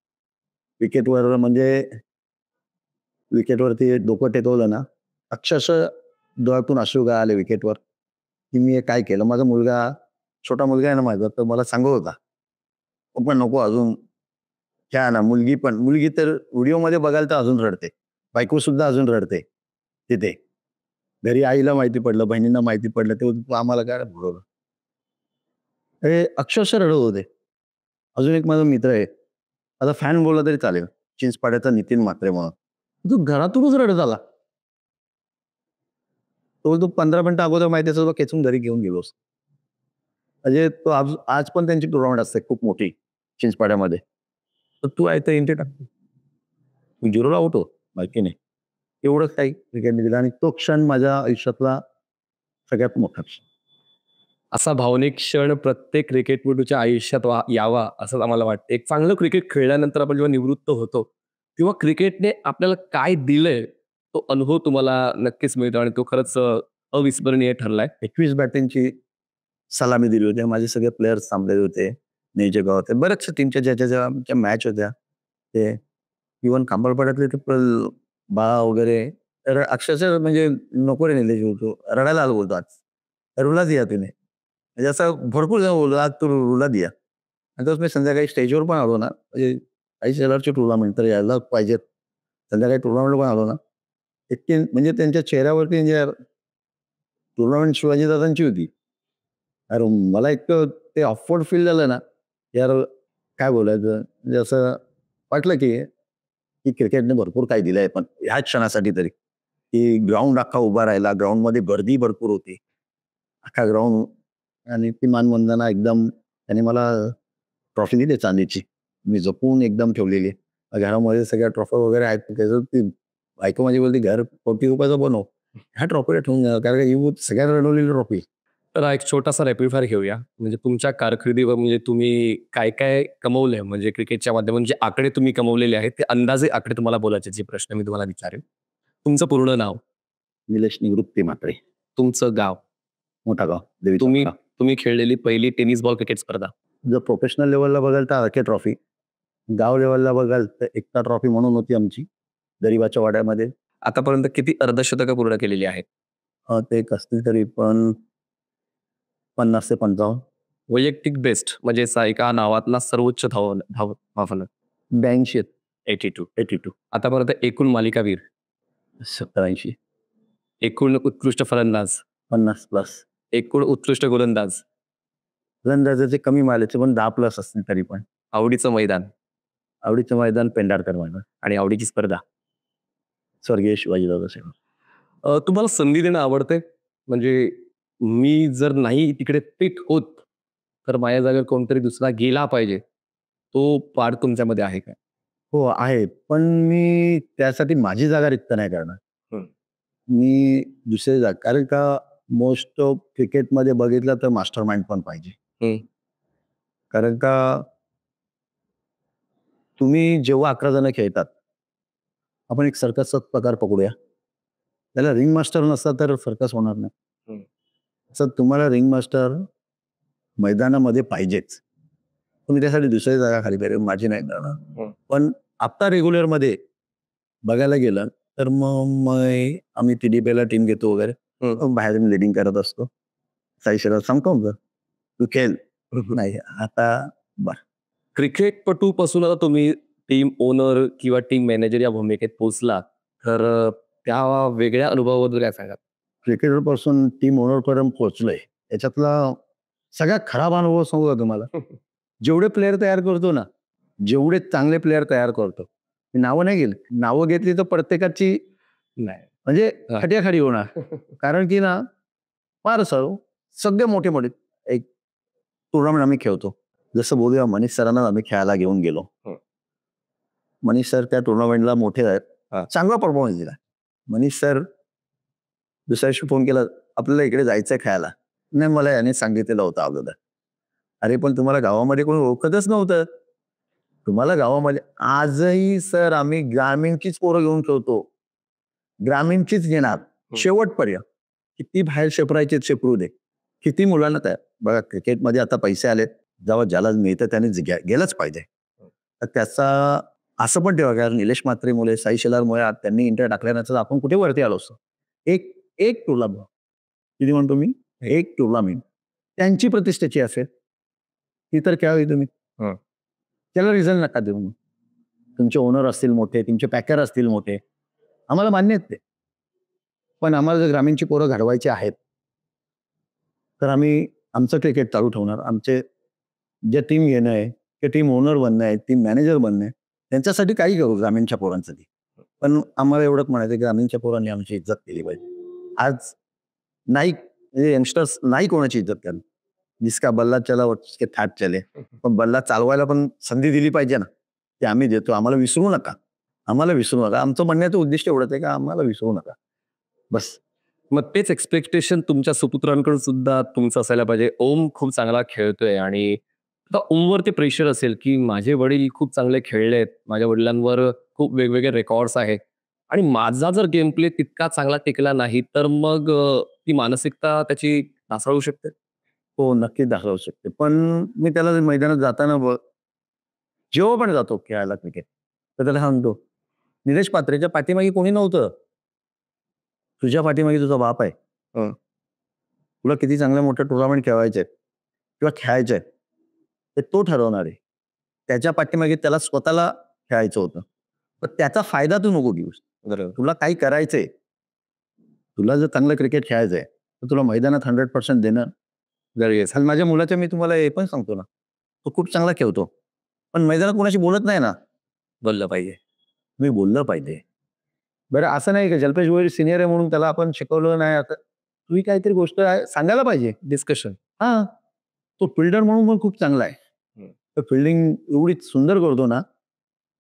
विकेटवरती डोकं टेकवलं ना अक्षरशः डोळ्यातून अश्रू आले विकेटवर की मी काय केलं. माझा मुलगा छोटा मुलगा आहे ना माझा, तर मला सांगत होता पण नको अजून खेळा ना. मुलगी तर व्हिडिओमध्ये बघायला तर अजून रडते. बायको सुद्धा अजून रडते तिथे. घरी आईला माहिती पडलं, बहिणींना माहिती पडलं, ते आम्हाला काय बोलवलं. हे अक्षरशः रडत होते. अजून एक माझा मित्र आहे, आता फॅन बोलला तरी चालेल, चिंचपाड्याचा नितीन म्हात्रे म्हणून. तो घरातूनच रडत आला. तो 15 मिनिटं अगोदर माहिती असेल तो खेचून घरी घेऊन गेलोस. म्हणजे तो आज पण त्यांची टुर्नामेंट असते खूप मोठी चिंचपाड्यामध्ये. तर तू आहे तर एंट्री टाकतो, तू झिरोला आउट हो बाकी नाही. एवढंच काही क्रिकेटने दिलं आणि तो क्षण माझ्या आयुष्यातला सगळ्यात मोठा क्षण. असा भावनिक क्षण प्रत्येक क्रिकेटपटूच्या आयुष्यात यावा असं आम्हाला वाटतं. एक चांगलं क्रिकेट खेळल्यानंतर आपण जेव्हा निवृत्त होतो तेव्हा क्रिकेटने आपल्याला काय दिलंय तो अनुभव तुम्हाला नक्कीच मिळतो आणि तो खरंच अविस्मरणीय ठरलाय. 21 बॅटिंगची सलामी दिली होती. माझे सगळे प्लेयर्स थांबलेले होते, नेजे गाव होते, बऱ्याचशा टीमच्या ज्याच्या आमच्या मॅच होत्या ते इव्हन खांबाळपाड्यातले ते बा वगैरे. तर अक्षरशः म्हणजे नको रे निलेश बोलतो, रडायला आलो बोलतो, आज रुला दिया तिने. म्हणजे असं भरपूर जण बोलतो आज तू रुला दिया. आणि तोच मी संध्याकाळी स्टेजवर पण आलो ना, म्हणजे काही शेलारची टुर्नामेंट तर यायला पाहिजेत. संध्याकाळी टुर्नामेंट पण आलो ना, इतके म्हणजे त्यांच्या चेहऱ्यावरती म्हणजे टुर्नामेंट शिवाजीदादांची होती. अरे मला इतकं ते ऑफवर्ड फील झालं ना यार, काय बोलायचं. म्हणजे असं वाटलं की क्रिकेटने भरपूर काही दिलंय. पण ह्याच क्षणासाठी तरी की ग्राउंड अख्खा उभा राहिला, ग्राउंडमध्ये गर्दी भरपूर होती, अख्खा ग्राउंड. आणि ती मानवंदना एकदम त्याने मला ट्रॉफी दिली चांदीची, मी जपून एकदम ठेवलेली. घरामध्ये सगळ्या ट्रॉफी वगैरे आहेत त्याच्यात ती बायको माझी बोलते घर ₹1,00,00,000 बनव, ह्या ट्रॉफीला ठेवून द्या. कारण ही सगळ्यांना रडवलेली ट्रॉफी. तर हा एक छोटासा रॅपिड फायर घेऊया. म्हणजे तुमच्या कारकिर्दीवर म्हणजे तुम्ही काय काय कमवलंय, म्हणजे क्रिकेटच्या माध्यमातून जे आकडे तुम्ही कमवलेले आहेत ते अंदाजे आकडे तुम्हाला बोलायचे, जे प्रश्न मी तुम्हाला विचारेन. तुमचं पूर्ण नाव, निलेश निवृत्ती म्हात्रे, तुमचं गाव, मोठा गाव देवी. तुम्ही तुम्ही खेळलेली पहिली टेनिस बॉल क्रिकेट स्पर्धा. जर प्रोफेशनल लेवलला बघाल तर आरके ट्रॉफी, गाव लेवलला बघाल तर एकता ट्रॉफी म्हणून होती आमची गरीबाच्या वाड्यामध्ये. आतापर्यंत किती अर्धशतकं पूर्ण केलेली आहेत? ते एक असतील तरी पण 50 ते 55. वैयक्तिक बेस्ट म्हणजे एका नावातला सर्वोच्च धावफलक 82 82. 82 आतापर्यंत एकूण मालिकावीर, 70-80 एकूण उत्कृष्ट फलंदाज, 50 प्लस. एकूण उत्कृष्ट गोलंदाज, फलंदाजाचे कमी मालाचे पण 10 प्लस असतील तरी पण. आवडीचं मैदान आवडीचं मैदान पेंढारकर मैदान, आणि आवडीची स्पर्धा. स्वर्गीय शिवाजीदादा साहेब. तुम्हाला संधी देणं आवडते? म्हणजे मी जर नाही तिकडे फिट होत तर माझ्या जागेवर कोणतरी दुसरा गेला पाहिजे, तो पाठ तुमच्यामध्ये आहे का? हो आहे, पण मी त्यासाठी माझी जागा रिक्त नाही करणार. हं. मी दुसरी जागा, कारण का मोस्ट ऑफ क्रिकेटमध्ये बघितलं तर मास्टर माइंड पण पाहिजे. हं. कारण का तुम्ही जेव्हा 11 जण खेळतात, आपण एक सर्कसचा प्रकार पकडूया, त्याला रिंग मास्टर नसता तर सर्कस होणार नाही. हं. तर तुम्हाला रिंग मास्टर मैदानामध्ये पाहिजेच. तुम्ही त्यासाठी दुसरी जागा खाली पाहिजे, माझी नाही करणार. हं. पण आता रेग्युलरमध्ये बघायला गेलं तर मग आम्ही TDPला टीम घेतो वगैरे, मग बाहेर लिडिंग करत असतो. साईशला सांगतो मग तू खेळ. नाही आता क्रिकेटपटूपासून आता तुम्ही टीम ओनर किंवा टीम मॅनेजर या भूमिकेत पोहोचला, तर त्या वेगळ्या अनुभवाबद्दल काय सांगाल? क्रिकेटर पासून टीम ओनर पर्यंत पोहोचलोय, याच्यातला सगळ्यात खराब अनुभव सांगू का तुम्हाला? जेवढे प्लेअर तयार करतो ना, जेवढे चांगले प्लेअर तयार करतो, मी नावं नाही घेतली, नावं घेतली तर प्रत्येकाची नाही म्हणजे खट्याखाटी होणार. कारण की ना फार सगळे मोठे मोठे एक टुर्नामेंट आम्ही खेळतो. जसं बोलूया, मनीष सरांना आम्ही खेळायला घेऊन गेलो. मनीष सर त्या टुर्नामेंटला मोठे आहेत, चांगला परफॉर्मन्स दिला. मनीष सर दुसऱ्या दिवशी फोन केला, आपल्याला इकडे जायचंय खेळायला. नाही, मला याने सांगितलेलं होतं अगोदर. अरे पण तुम्हाला गावामध्ये कोणी ओळखतच नव्हतं. तुम्हाला गावामध्ये आजही सर आम्ही ग्रामीणचीच पोरं घेऊन खेळतो, ग्रामीणचीच घेणार शेवटपर्यंत. किती बाहेर शेपरायचे शेपरू दे, किती मुलांना तयार. बघा क्रिकेटमध्ये आता पैसे आलेत, जेव्हा ज्याला मिळतं त्याने गेलंच पाहिजे. तर त्याचा असं पण ठेवा, कारण निलेश म्हात्रेमुळे, साई शेलारमुळे त्यांनी इंटर टाकल्यानंतर आपण कुठे वरती आलो असतो. एक टुर्नामेंट, किती म्हणतो मी, एक टुर्नामेंट त्यांची प्रतिष्ठेची असेल ती तर खेळावी तुम्ही. त्याला रिझल्ट नका देऊ. मग तुमचे ओनर असतील मोठे, तुमचे पॅकर असतील मोठे, आम्हाला मान्य आहेत ते, पण आम्हाला जर ग्रामीणची पोरं घडवायची आहेत तर आम्ही आमचं क्रिकेट चालू ठेवणार. आमचे जे टीम घेणं आहे, ते टीम ओनर बनणं आहे, टीम मॅनेजर बनणं आहे, त्यांच्यासाठी काही करू ग्रामीणच्या पोरांसाठी. पण आम्हाला एवढंच म्हणायचं की ग्रामीणच्या पोरांनी आमची इज्जत केली पाहिजे. आज नाही यंगस्टर्स नाही कोणाची इज्जत करणार. जिसका बल्ला चला उसके थाट चले, पण बल्ला चालवायला पण संधी दिली पाहिजे ना, ते आम्ही देतो. आम्हाला विसरू नका, आम्हाला विसरू नका. आमचं म्हणण्याचं उद्दिष्ट एवढंच आहे का आम्हाला विसरू नका, बस. मग तेच एक्सपेक्टेशन तुमच्या सुपुत्रांकडून सुद्धा तुमचं असायला पाहिजे. ओम खूप चांगला खेळतोय आणि आता ओमवरती प्रेशर असेल की माझे वडील खूप चांगले खेळलेत, माझ्या वडिलांवर खूप वेगवेगळे रेकॉर्ड्स आहेत आणि माझा जर गेम प्ले तितका चांगला टिकला नाही, तर मग ती मानसिकता त्याची ढासळू शकते. हो, नक्कीच दाखवू शकते. पण मी त्याला मैदानात जाताना जेव्हा पण जातो खेळायला क्रिकेट, तर त्याला सांगतो, निलेश म्हात्रेच्या पाठीमागे कोणी नव्हतं, तुझ्या पाठीमागे तुझा बाप आहे. तुला किती चांगल्या मोठ्या टुर्नामेंट खेळवायचे किंवा खेळायचे ते तो ठरवणार आहे. त्याच्या पाठीमागे त्याला स्वतःला खेळायचं होतं, पण त्याचा फायदा तू नको घेऊस. बरोबर, तुला काही करायचंय, तुला जर चांगलं क्रिकेट खेळायचंय तर तुला मैदानात 100% देणं गरजेचं. आणि माझ्या मुलाच्या मी तुम्हाला हे पण सांगतो ना, तो खूप चांगला खेळतो, पण मैदानात कोणाशी बोलत नाही ना. बोललं पाहिजे, मी बोललं पाहिजे. बरं, असं नाही का जल्पेश गोयल सिनियर आहे म्हणून त्याला आपण शिकवलं नाही, आता तुम्ही काहीतरी गोष्ट सांगायला पाहिजे. डिस्कशन. हा, तो फिल्डर म्हणून पण खूप चांगला आहे. तर फिल्डिंग एवढी सुंदर करतो ना,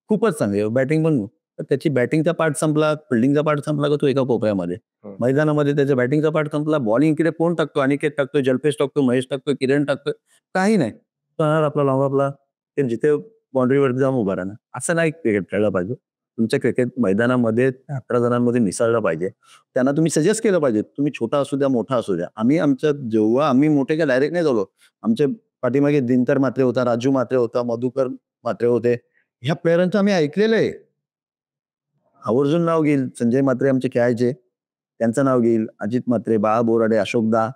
खूपच चांगली. बॅटिंग पण तर त्याची बॅटिंगचा पार्ट संपला, फिल्डिंगचा पार्ट संपला का तो एका कोपऱ्यामध्ये. मैदानामध्ये त्याच्या बॅटिंगचा पार्ट संपला, बॉलिंग इकडे कोण टाकतो, अनिकेत टाकतो, जल्पेश टाकतो, महेश टाकतो, किरण टाकतो, काही नाही. तो येणार आपला लॉंग ऑफला, ते जिथे बाउंड्रीवरती जाऊन उभा राहणार. असं नाही क्रिकेट खेळलं पाहिजे. तुमच्या क्रिकेट मैदानामध्ये 11 जणांमध्ये मिसळलं पाहिजे. त्यांना तुम्ही सजेस्ट केलं पाहिजे. तुम्ही छोटा असू द्या, मोठा असू द्या. जेव्हा आम्ही मोठे काय डायरेक्ट नाही झालो. आमच्या पाठीमागे दिनकर म्हात्रे होता, राजू म्हात्रे होता, मधुकर म्हात्रे होते. ह्या प्लेयरांचं आम्ही ऐकलेलं आहे. आवर्जून नाव घेईल. संजय म्हात्रे आमचे खेळायचे, त्यांचं नाव घेईल. अजित म्हात्रे, बाळा बोराडे, अशोक दा,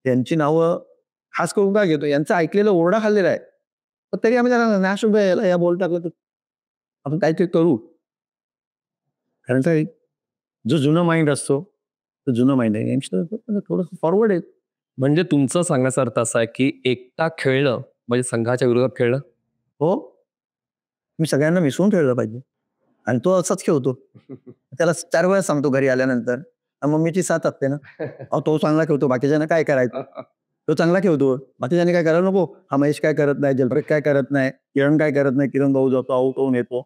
त्यांची नावं खास करून का घेतो, यांचं ऐकलेलं ओरडा खाल्लेला आहे. पण तरी आम्ही त्यांना नाही अशोक दा याला या बॉल टाकलं तर आपण काहीतरी करू. कारण काय, जो जुनं माइंड असतो तो जुनं माइंड आहे. थोडंसं फॉरवर्ड आहे. म्हणजे तुमचं सांगण्याचा अर्थ असा आहे की एकटा खेळलं म्हणजे संघाच्या विरोधात खेळलं. हो, मी सगळ्यांना मिसळून खेळलं पाहिजे. आणि तो असाच खेळतो. त्याला 4 वेळा सांगतो घरी आल्यानंतर, मम्मीची साथ असते ना, अहो तो चांगला खेळतो, बाकीच्यांना काय करायचं, तो चांगला खेळतो, बाकीच्यांनी काय करायला नको. हा महेश काय करत नाही, जलप्रेत काय करत नाही, किरण काय करत नाही, किरण भाऊ जातो आऊट होऊन येतो,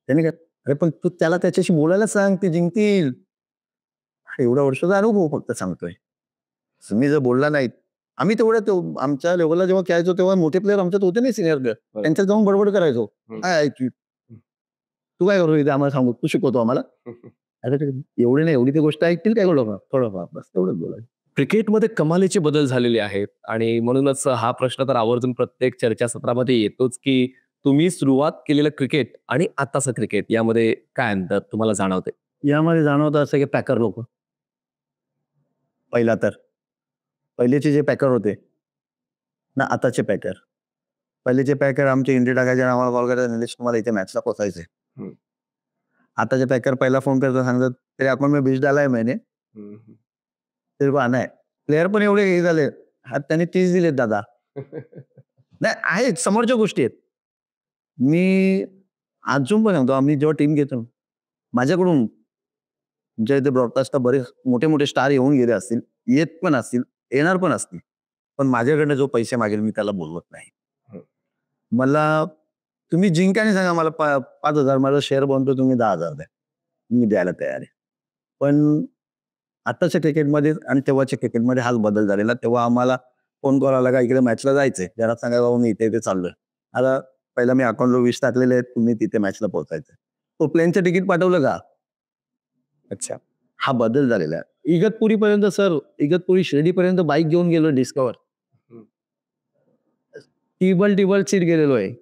त्याने काय. अरे पण तू त्याला त्याच्याशी बोलायला सांग, ते जिंकतील. एवढ्या वर्षाचा अनुभव फक्त सांगतोय. तुम्ही जर बोलला नाहीत, आम्ही तेवढ्या आमच्या लेवलला जेव्हा खेळायचो तेव्हा मोठे प्लेअर आमच्यात होते नाही, सिनियर प्लेअर, त्यांच्यात जाऊन बडबड करायचो. काय ऐकू तू काय करू इथे आम्हाला सांगू, तू शिकवतो आम्हाला. अरे एवढी नाही, एवढी ती गोष्ट ऐकतील काय लोक, थोडंफार बस तेवढंच बोलायचं. क्रिकेटमध्ये कमालीचे बदल झालेले आहेत आणि म्हणूनच हा प्रश्न तर आवर्जून प्रत्येक चर्चासत्रामध्ये येतोच की तुम्ही सुरुवात केलेलं क्रिकेट आणि आताचं क्रिकेट यामध्ये काय अंतर तुम्हाला जाणवते. यामध्ये जाणवतं असं की पॅकर लोक पहिला तर पहिलेचे जे पॅकर होते ना, आताचे पॅकर. पहिलेचे पॅकर आमचे इंडी टाकायचे, आम्हाला कॉल करायचे, निलेश तुम्हाला इथे मॅचला पोचायचे. आताचे पॅकर पहिला फोन करतात, सांगतात तरी आपण मी बीच डालाय मैंने तरी आना आहे. प्लेअर पण एवढे हे झाले, त्यांनी 30 दिलेत दादा. नाही आहेत समोरच्या गोष्टी आहेत. मी अजून पण सांगतो, आम्ही जेव्हा टीम घेतो माझ्याकडून तुमच्या इथे ब्रॉडकास्टला बरेच मोठे मोठे स्टार येऊन गेले असतील, येत पण असतील, येणार पण असतील, पण माझ्याकडनं जो पैसे मागेल मी त्याला बोलवत नाही. मला तुम्ही जिंकाने सांगा, मला 5,000 माझा शेअर बनतो, तुम्ही 10,000 द्या, मी द्यायला तयार आहे. पण आताच्या क्रिकेटमध्ये आणि तेव्हाच्या क्रिकेटमध्ये हाच बदल झालेला. तेव्हा आम्हाला फोन कॉल आला का इकडे मॅचला जायचंय, जरा सांगा बाबा मी इथे इथे चाललोय. आता पहिला मी अकाउंटला 20 टाकलेले आहेत, तुम्ही तिथे मॅचला पोहोचायचं. तो प्लेनचं तिकीट पाठवलं का. अच्छा, हा बदल झालेला आहे. इगतपुरीपर्यंत सर, इगतपुरी शिर्डीपर्यंत बाईक घेऊन गेलो, डिस्कवर टिबल सीट गेलेलो आहे.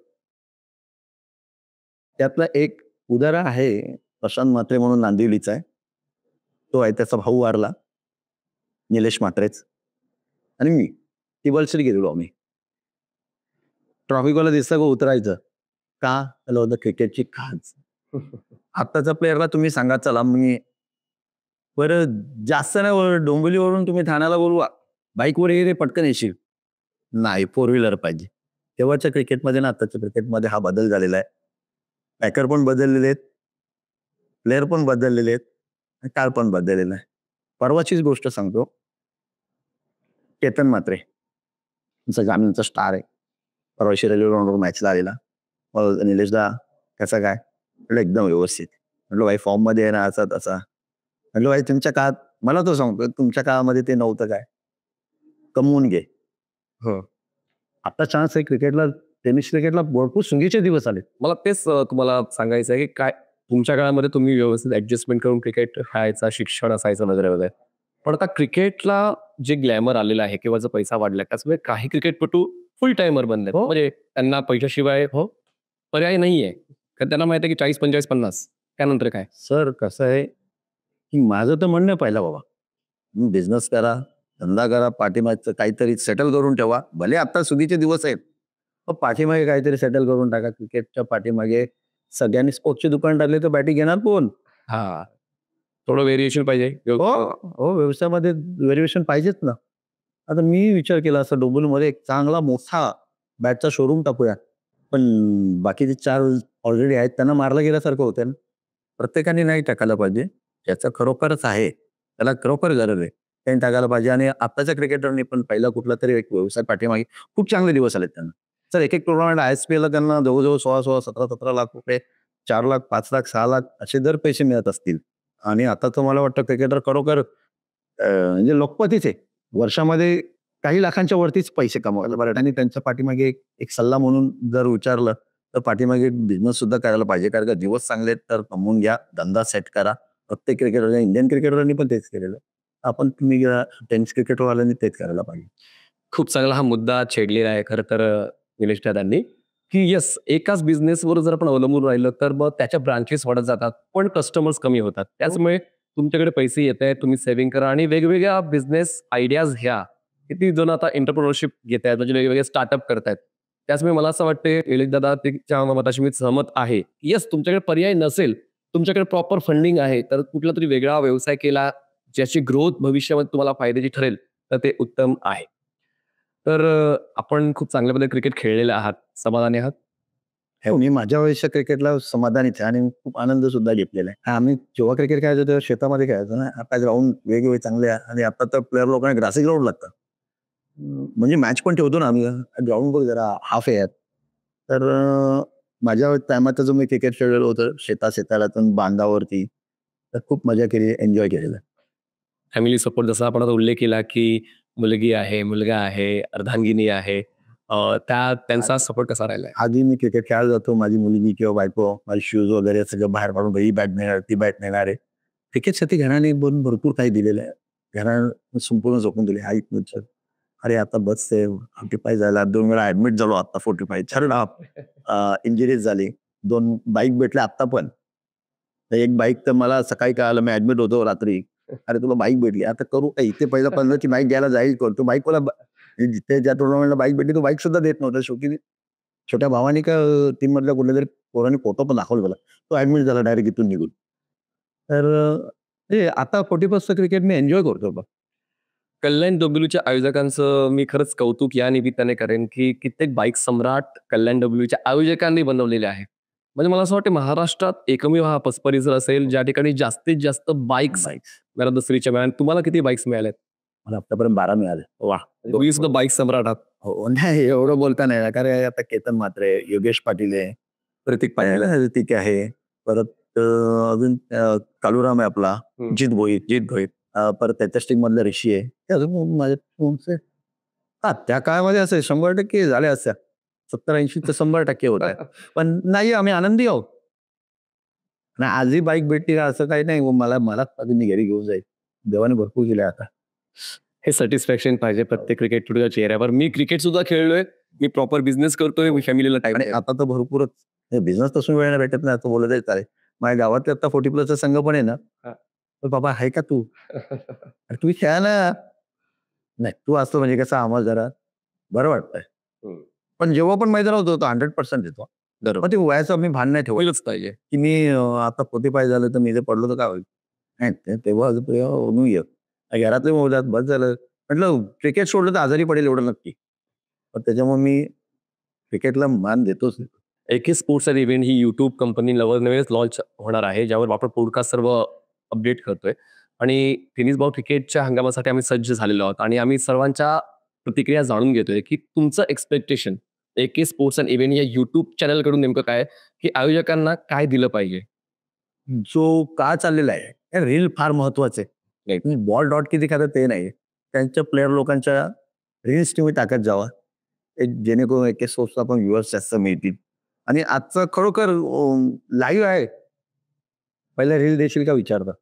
त्यातलं एक उदाहरण आहे, प्रशांत म्हात्रे म्हणून नांदिवलीचा आहे, तो आहे, त्याचा भाऊ वारला, निलेश म्हात्रेच, आणि मी टिबल सीट गेलेलो. आम्ही ट्रॉफिकवाला दिसतं का उतरायचं का, त्याला होतं क्रिकेटची खाज. आत्ताच्या प्लेअरला तुम्ही सांगा चला मी बरं जास्त नाही, डोंबिवलीवरून तुम्ही ठाण्याला बोलवा, बाईकवर ये रे पटकन येशील, नाही 4 व्हीलर पाहिजे. तेव्हाच्या क्रिकेटमध्ये ना आताच्या क्रिकेटमध्ये हा बदल झालेला आहे. पॅकर पण बदललेले आहेत, प्लेअर पण बदललेले आहेत, काळ पण बदललेला आहे. परवाचीच गोष्ट सांगतो, केतन म्हात्रे तुमचा ग्रामीणचा स्टार आहे, परवाशी रेल्वे ग्राउंडवर मॅचला आलेला. निलेश दा कसं काय, म्हटलं एकदम व्यवस्थित. म्हटलं भाई फॉर्म मध्ये आहे ना, असा तसा. म्हटलं भाई तुमच्या काळात, मला तो सांगतो तुमच्या काळामध्ये ते नव्हतं काय, कमवून घे. हो, आता चान्स आहे क्रिकेटला, टेनिस क्रिकेटला भरपूर सुंगीचे दिवस आले. मला तेच तुम्हाला सांगायचं आहे की काय तुमच्या काळामध्ये तुम्ही व्यवस्थित ऍडजस्टमेंट करून क्रिकेट खेळायचा, शिक्षण असायचं नजरेमध्ये, पण आता क्रिकेटला जे ग्लॅमर आलेलं आहे किंवा जो पैसा वाढला त्याच्यामुळे काही क्रिकेटपटू फुल टाइमर बनले. म्हणजे त्यांना पैशाशिवाय पर्याय नाहीये, कारण त्यांना माहिती आहे की 40, 45, 50 त्यानंतर काय. सर कसं आहे की माझं तर म्हणणं पाहिलं बाबा, तुम्ही बिझनेस करा, धंदा करा, पाठीमागचं काहीतरी सेटल करून ठेवा. भले आता सुधीचे दिवस आहेत, पण पाठीमागे काहीतरी सेटल करून टाका. क्रिकेटच्या पाठीमागे सगळ्यांनी स्पोर्ट्सचे दुकान टाकले तर बॅटिंग घेणार कोण. हा, थोडं व्हेरिएशन पाहिजे. हो, व्यवसायामध्ये व्हेरिएशन पाहिजेच ना. आता मी विचार केला असं, डोंबिवलीमध्ये एक चांगला मोठा बॅटचा शोरूम टाकूया, पण बाकीचे 4 ऑलरेडी आहेत, त्यांना मारलं गेल्यासारखं होतं ना. प्रत्येकाने नाही टाकायला पाहिजे, ज्याचा खरोखरच आहे त्याला खरोखर गरज आहे त्यांनी टाकायला पाहिजे. आणि आताच्या क्रिकेटरनी पण पहिला कुठला तरी एक व्यवसाय पाठीमागे खूप चांगले दिवस आलेत त्यांना. सर एक टुर्नामेंट ISPL ला त्यांना जवळजवळ 16, 17 लाख रुपये 4 लाख 5 लाख 6 लाख असे जर पैसे मिळत असतील आणि आता तर मला वाटतं क्रिकेटर खरोखर म्हणजे लोकपतीच आहे. वर्षामध्ये काही लाखांच्या वरतीच पैसे कमवायला बरं. आणि त्यांच्या पाठीमागे एक सल्ला म्हणून जर विचारलं तर पाठीमागे बिझनेस सुद्धा करायला पाहिजे. कारण का दिवस चांगले आहेत तर कमवून घ्या, धंदा सेट करा. प्रत्येक क्रिकेटर इंडियन क्रिकेटरनी पण तेच केलेलं. आपण तुम्ही टेनिस क्रिकेटवाल्यांनी तेच करायला पाहिजे. खूप चांगला हा मुद्दा छेडलेला आहे खरं तर निलेश दादांनी, की येस एकाच बिझनेसवर जर आपण अवलंबून राहिलं तर मग त्याच्या ब्रांचेस वाढत जातात पण कस्टमर्स कमी होतात. त्याचमुळे तुमच्याकडे पैसे येत आहेत, तुम्ही सेव्हिंग करा आणि वेगवेगळ्या बिझनेस आयडियाज घ्या. किती जण आता एंटरप्रेन्योरशिप घेत आहेत, म्हणजे वेगवेगळे स्टार्टअप करतायत. त्याचमुळे मला असं वाटते निलेश दादा त्याच्या मताशी मी सहमत आहे. येस तुमच्याकडे पर्याय नसेल, तुमच्याकडे प्रॉपर फंडिंग आहे, तर कुठला तरी वेगळा व्यवसाय केला ज्याची ग्रोथ भविष्यामध्ये तुम्हाला फायद्याची ठरेल तर ते उत्तम आहे. तर आपण खूप चांगल्या पद्धतीने क्रिकेट खेळलेले आहात, समाधानी आहात? हो, मी माझ्या वयाच्या क्रिकेटला समाधानीच आहे आणि खूप आनंद सुद्धा घेतलेला आहे. आम्ही जेव्हा क्रिकेट खेळायचो तेव्हा शेतामध्ये खेळायचो ना. आता ग्राउंड वेगवेगळे चांगले आहे आणि आता तर प्लेअर लोकांना ग्रासी ग्राउंड लागतात. म्हणजे मॅच पण ठेवतो ना आम्ही. ग्राउंड बघ जरा हाफ आहे. तर माझ्या टायमात जो मी क्रिकेट खेळलेलो होतं शेतातून बांधावरती, तर खूप मजा केली, एन्जॉय केलेलं. फॅमिली सपोर्ट जसा आपण आता उल्लेख केला की मुलगी आहे, मुलगा आहे, अर्धांगिनी आहे, त्यांचा सपोर्ट कसा राहिलाय? आधी मी क्रिकेट खेळायला जातो, माझी मुलगी किंवा बायको माझे शूज वगैरे सगळं बाहेर काढून ही बॅट नेणार, ती बॅट नेणार आहे. क्रिकेटसाठी घराने भरपूर काही दिलेलं आहे. घरानं संपूर्ण झोपून दिले. आई तुझं अरे आता बस ते 45 झाला, 2 वेळा ऍडमिट झालो, आता 45 4 इंजुरीज झाली, 2 बाईक भेटल्या आता पण. तर एक बाईक तर मला सकाळी कळालं, मी ऍडमिट होतो रात्री. अरे तुला बाईक भेटली, आता करू काय? इथे पहिला 15ची बाईक घ्यायला जाईल करतो. बाईक मला जिथे ज्या टुर्नामेंटला बाईक भेटली तो बाईक सुद्धा देत नव्हता. शेवटी छोट्या भावाने का टीम मधल्या कुठल्या तरी पोराने फोटो पण दाखवला मला. तो ऍडमिट झाला डायरेक्ट इथून निघून. तर आता 40+ क्रिकेट मी एन्जॉय करतो बघ. कल्याण डब्ल्यूच्या आयोजकांचं मी खरंच कौतुक या निमित्ताने करेन की कित्येक बाईक सम्राट कल्याण डब्ल्यूच्या आयोजकांनी बनवलेले आहेत. म्हणजे मला असं वाटतं महाराष्ट्रात एकमेव हा परिसर असेल ज्या ठिकाणी जास्तीत जास्त बाईक्स दसरीच्या मिळाल्या. तुम्हाला किती बाईक्स मिळाल्यात? मला आतापर्यंत 12 मिळाले. वा, तुम्ही सुद्धा बाईक सम्राट आहात. हो, नाही एवढं बोलता नाही. कारण आता केतन म्हात्रे, योगेश पाटील आहे, प्रतीक पाटील, ऋतिक आहे, परत अजून कालुराम आहे आपला, जित भोईत, परत त्याच्या स्टिंग मधला ऋषी आहे. ते अजून माझ्या हा त्या काळामध्ये असे 100% झाले असत्या. 70-80 तर 100% होत आहे. पण नाही, आम्ही आनंदी आहोत. नाही आजही बाईक भेटली का असं काही नाही. मला मी घरी घेऊन जाईल. देवाने भरपूर केलंय आता. हे सॅटिस्फॅक्शन पाहिजे प्रत्येक क्रिकेटच्या चेहऱ्यावर. मी क्रिकेट सुद्धा खेळलोय, मी प्रॉपर बिझनेस करतोय, मी फॅमिलीला टाइम. आणि आता तर भरपूरच बिझनेस तसून वेळ नाही भेटत नाही असं बोलत आहे चालेल. माझ्या गावातले आता 40+ संघ पण आहे ना. तर बाबा आहे का तू? अरे तुम्ही खेळा ना. नाही तू असतो म्हणजे कसं आम्हाला जरा बरं वाटतंय. पण जेव्हा पण मैदान होतो तो 100% देतो. मग ते वयाचं मी भान नाही ठेवलंच पाहिजे की मी आता 45 झालं तर मी जे पडलो तर काय होईल. नाही तेव्हा ये घरातले बोलतात बस झालं. म्हटलं क्रिकेट सोडलं तर आजारी पडेल एवढं नक्की. पण त्याच्यामुळे मी क्रिकेटला मान देतोच. AK sports and event he YouTube company नवीनच लॉन्च होणार आहे, ज्यावर आपण पॉडकास्ट सर्व अपडेट करतोय. आणि टेनिस बॉल क्रिकेटच्या हंगामासाठी आम्ही सज्ज झालेलो आहोत आणि आम्ही सर्वांच्या प्रतिक्रिया जाणून घेतोय की तुमचं expectation AK sports and event या युट्यूब चॅनल कडून नेमकं काय, की आयोजकांना काय दिलं पाहिजे. जो काळ चाललेला आहे रील फार महत्वाचे. बॉल डॉट किती खातं ते नाही. त्यांच्या प्लेअर लोकांच्या रील्स तुम्ही टाकत जावा, जेणेकरून AK स्पोर्ट्सला पण व्ह्युअर्स जास्त मिळतील. आणि आजचं खरोखर लाईव्ह आहे. पहिला रील देशील का विचारता.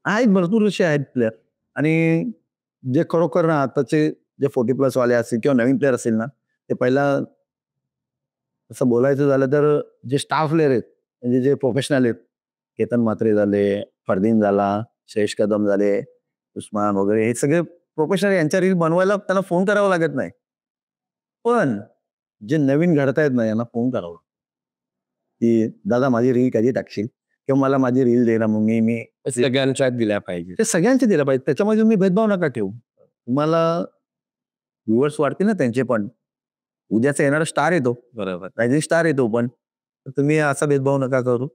आहेत भरपूर असे आहेत प्लेअर. आणि जे खरोखर ना आताचे जे 40+ वाले असतील किंवा नवीन प्लेअर असेल ना, ते पहिला असं बोलायचं झालं तर जे स्टाफ प्लेअर आहेत म्हणजे जे प्रोफेशनल आहेत, केतन म्हात्रे झाले, फरदीन झाला, श्रेयस कदम झाले, उस्मान वगैरे, हे सगळे प्रोफेशनल. यांच्या रील बनवायला त्यांना फोन करावा लागत नाही. पण जे नवीन घडतायत ना यांना फोन करावं की दादा माझी रील कधी टाकशील किंवा मला माझी रील दे ना. मग मी सगळ्यांच्या दिल्या पाहिजे. ते सगळ्यांचे दिलं पाहिजे. त्याच्यामध्ये तुम्ही भेदभाव नका ठेवू. तुम्हाला व्ह्युअर्स वाढतील ना त्यांचे पण. उद्याचा येणारा स्टार येतो, बरोबर, रायझिंग स्टार येतो, पण तुम्ही असा भेदभाव नका करू.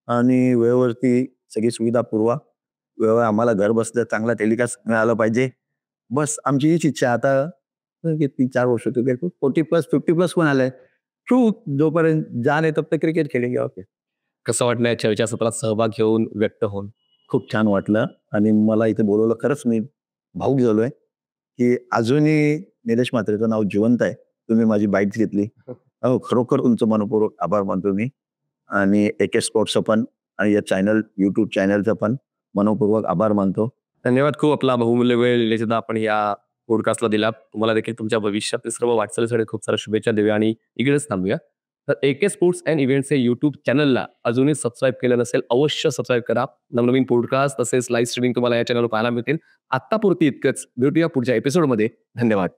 आणि वेळेवरती सगळी सुविधा पुरवा. वेळेवर आम्हाला घर बसल्या चांगला टेलिकास्ट मिळालं पाहिजे. बस आमची हीच इच्छा. आता 3-4 वर्ष 40+, 50+ पण आलंय. जोपर्यंत जान आहे तब तक क्रिकेट खेळेंगे. ओके. कसं वाटलं या चर्चासत्रात सहभाग घेऊन व्यक्त होऊन? खूप छान वाटलं आणि मला इथे बोलवलं. खरंच मी भाऊक झालोय की अजूनही निलेश म्हात्रेचं नाव जिवंत आहे. तुम्ही माझी बाईट घेतली. हो, खरोखर तुमचं मनपूर्वक आभार मानतो मी. आणि AK स्पोर्ट्सचं पण आणि या YouTube चॅनलचं पण मनपूर्वक आभार मानतो. धन्यवाद. खूप आपला बहुमूल्य वेळ निलेशदा आपण या पॉडकास्टला दिला. तुम्हाला देखील तुमच्या भविष्यातील सर्व वाटचालीसाठी खूप साऱ्या शुभेच्छा देऊया आणि इकडेच थांबूया. तर AK स्पोर्ट्स अँड इव्हेंट्स हे YouTube चॅनलला अजूनही सबस्क्राईब केलं नसेल अवश्य सबस्क्राईब करा. नवनवीन पॉडकास्ट तसेच लाईव्ह स्ट्रीमिंग तुम्हाला या चॅनलवर पाहायला मिळतील. आत्तापुरती इतकंच. भेटूया पुढच्या एपिसोडमध्ये. धन्यवाद.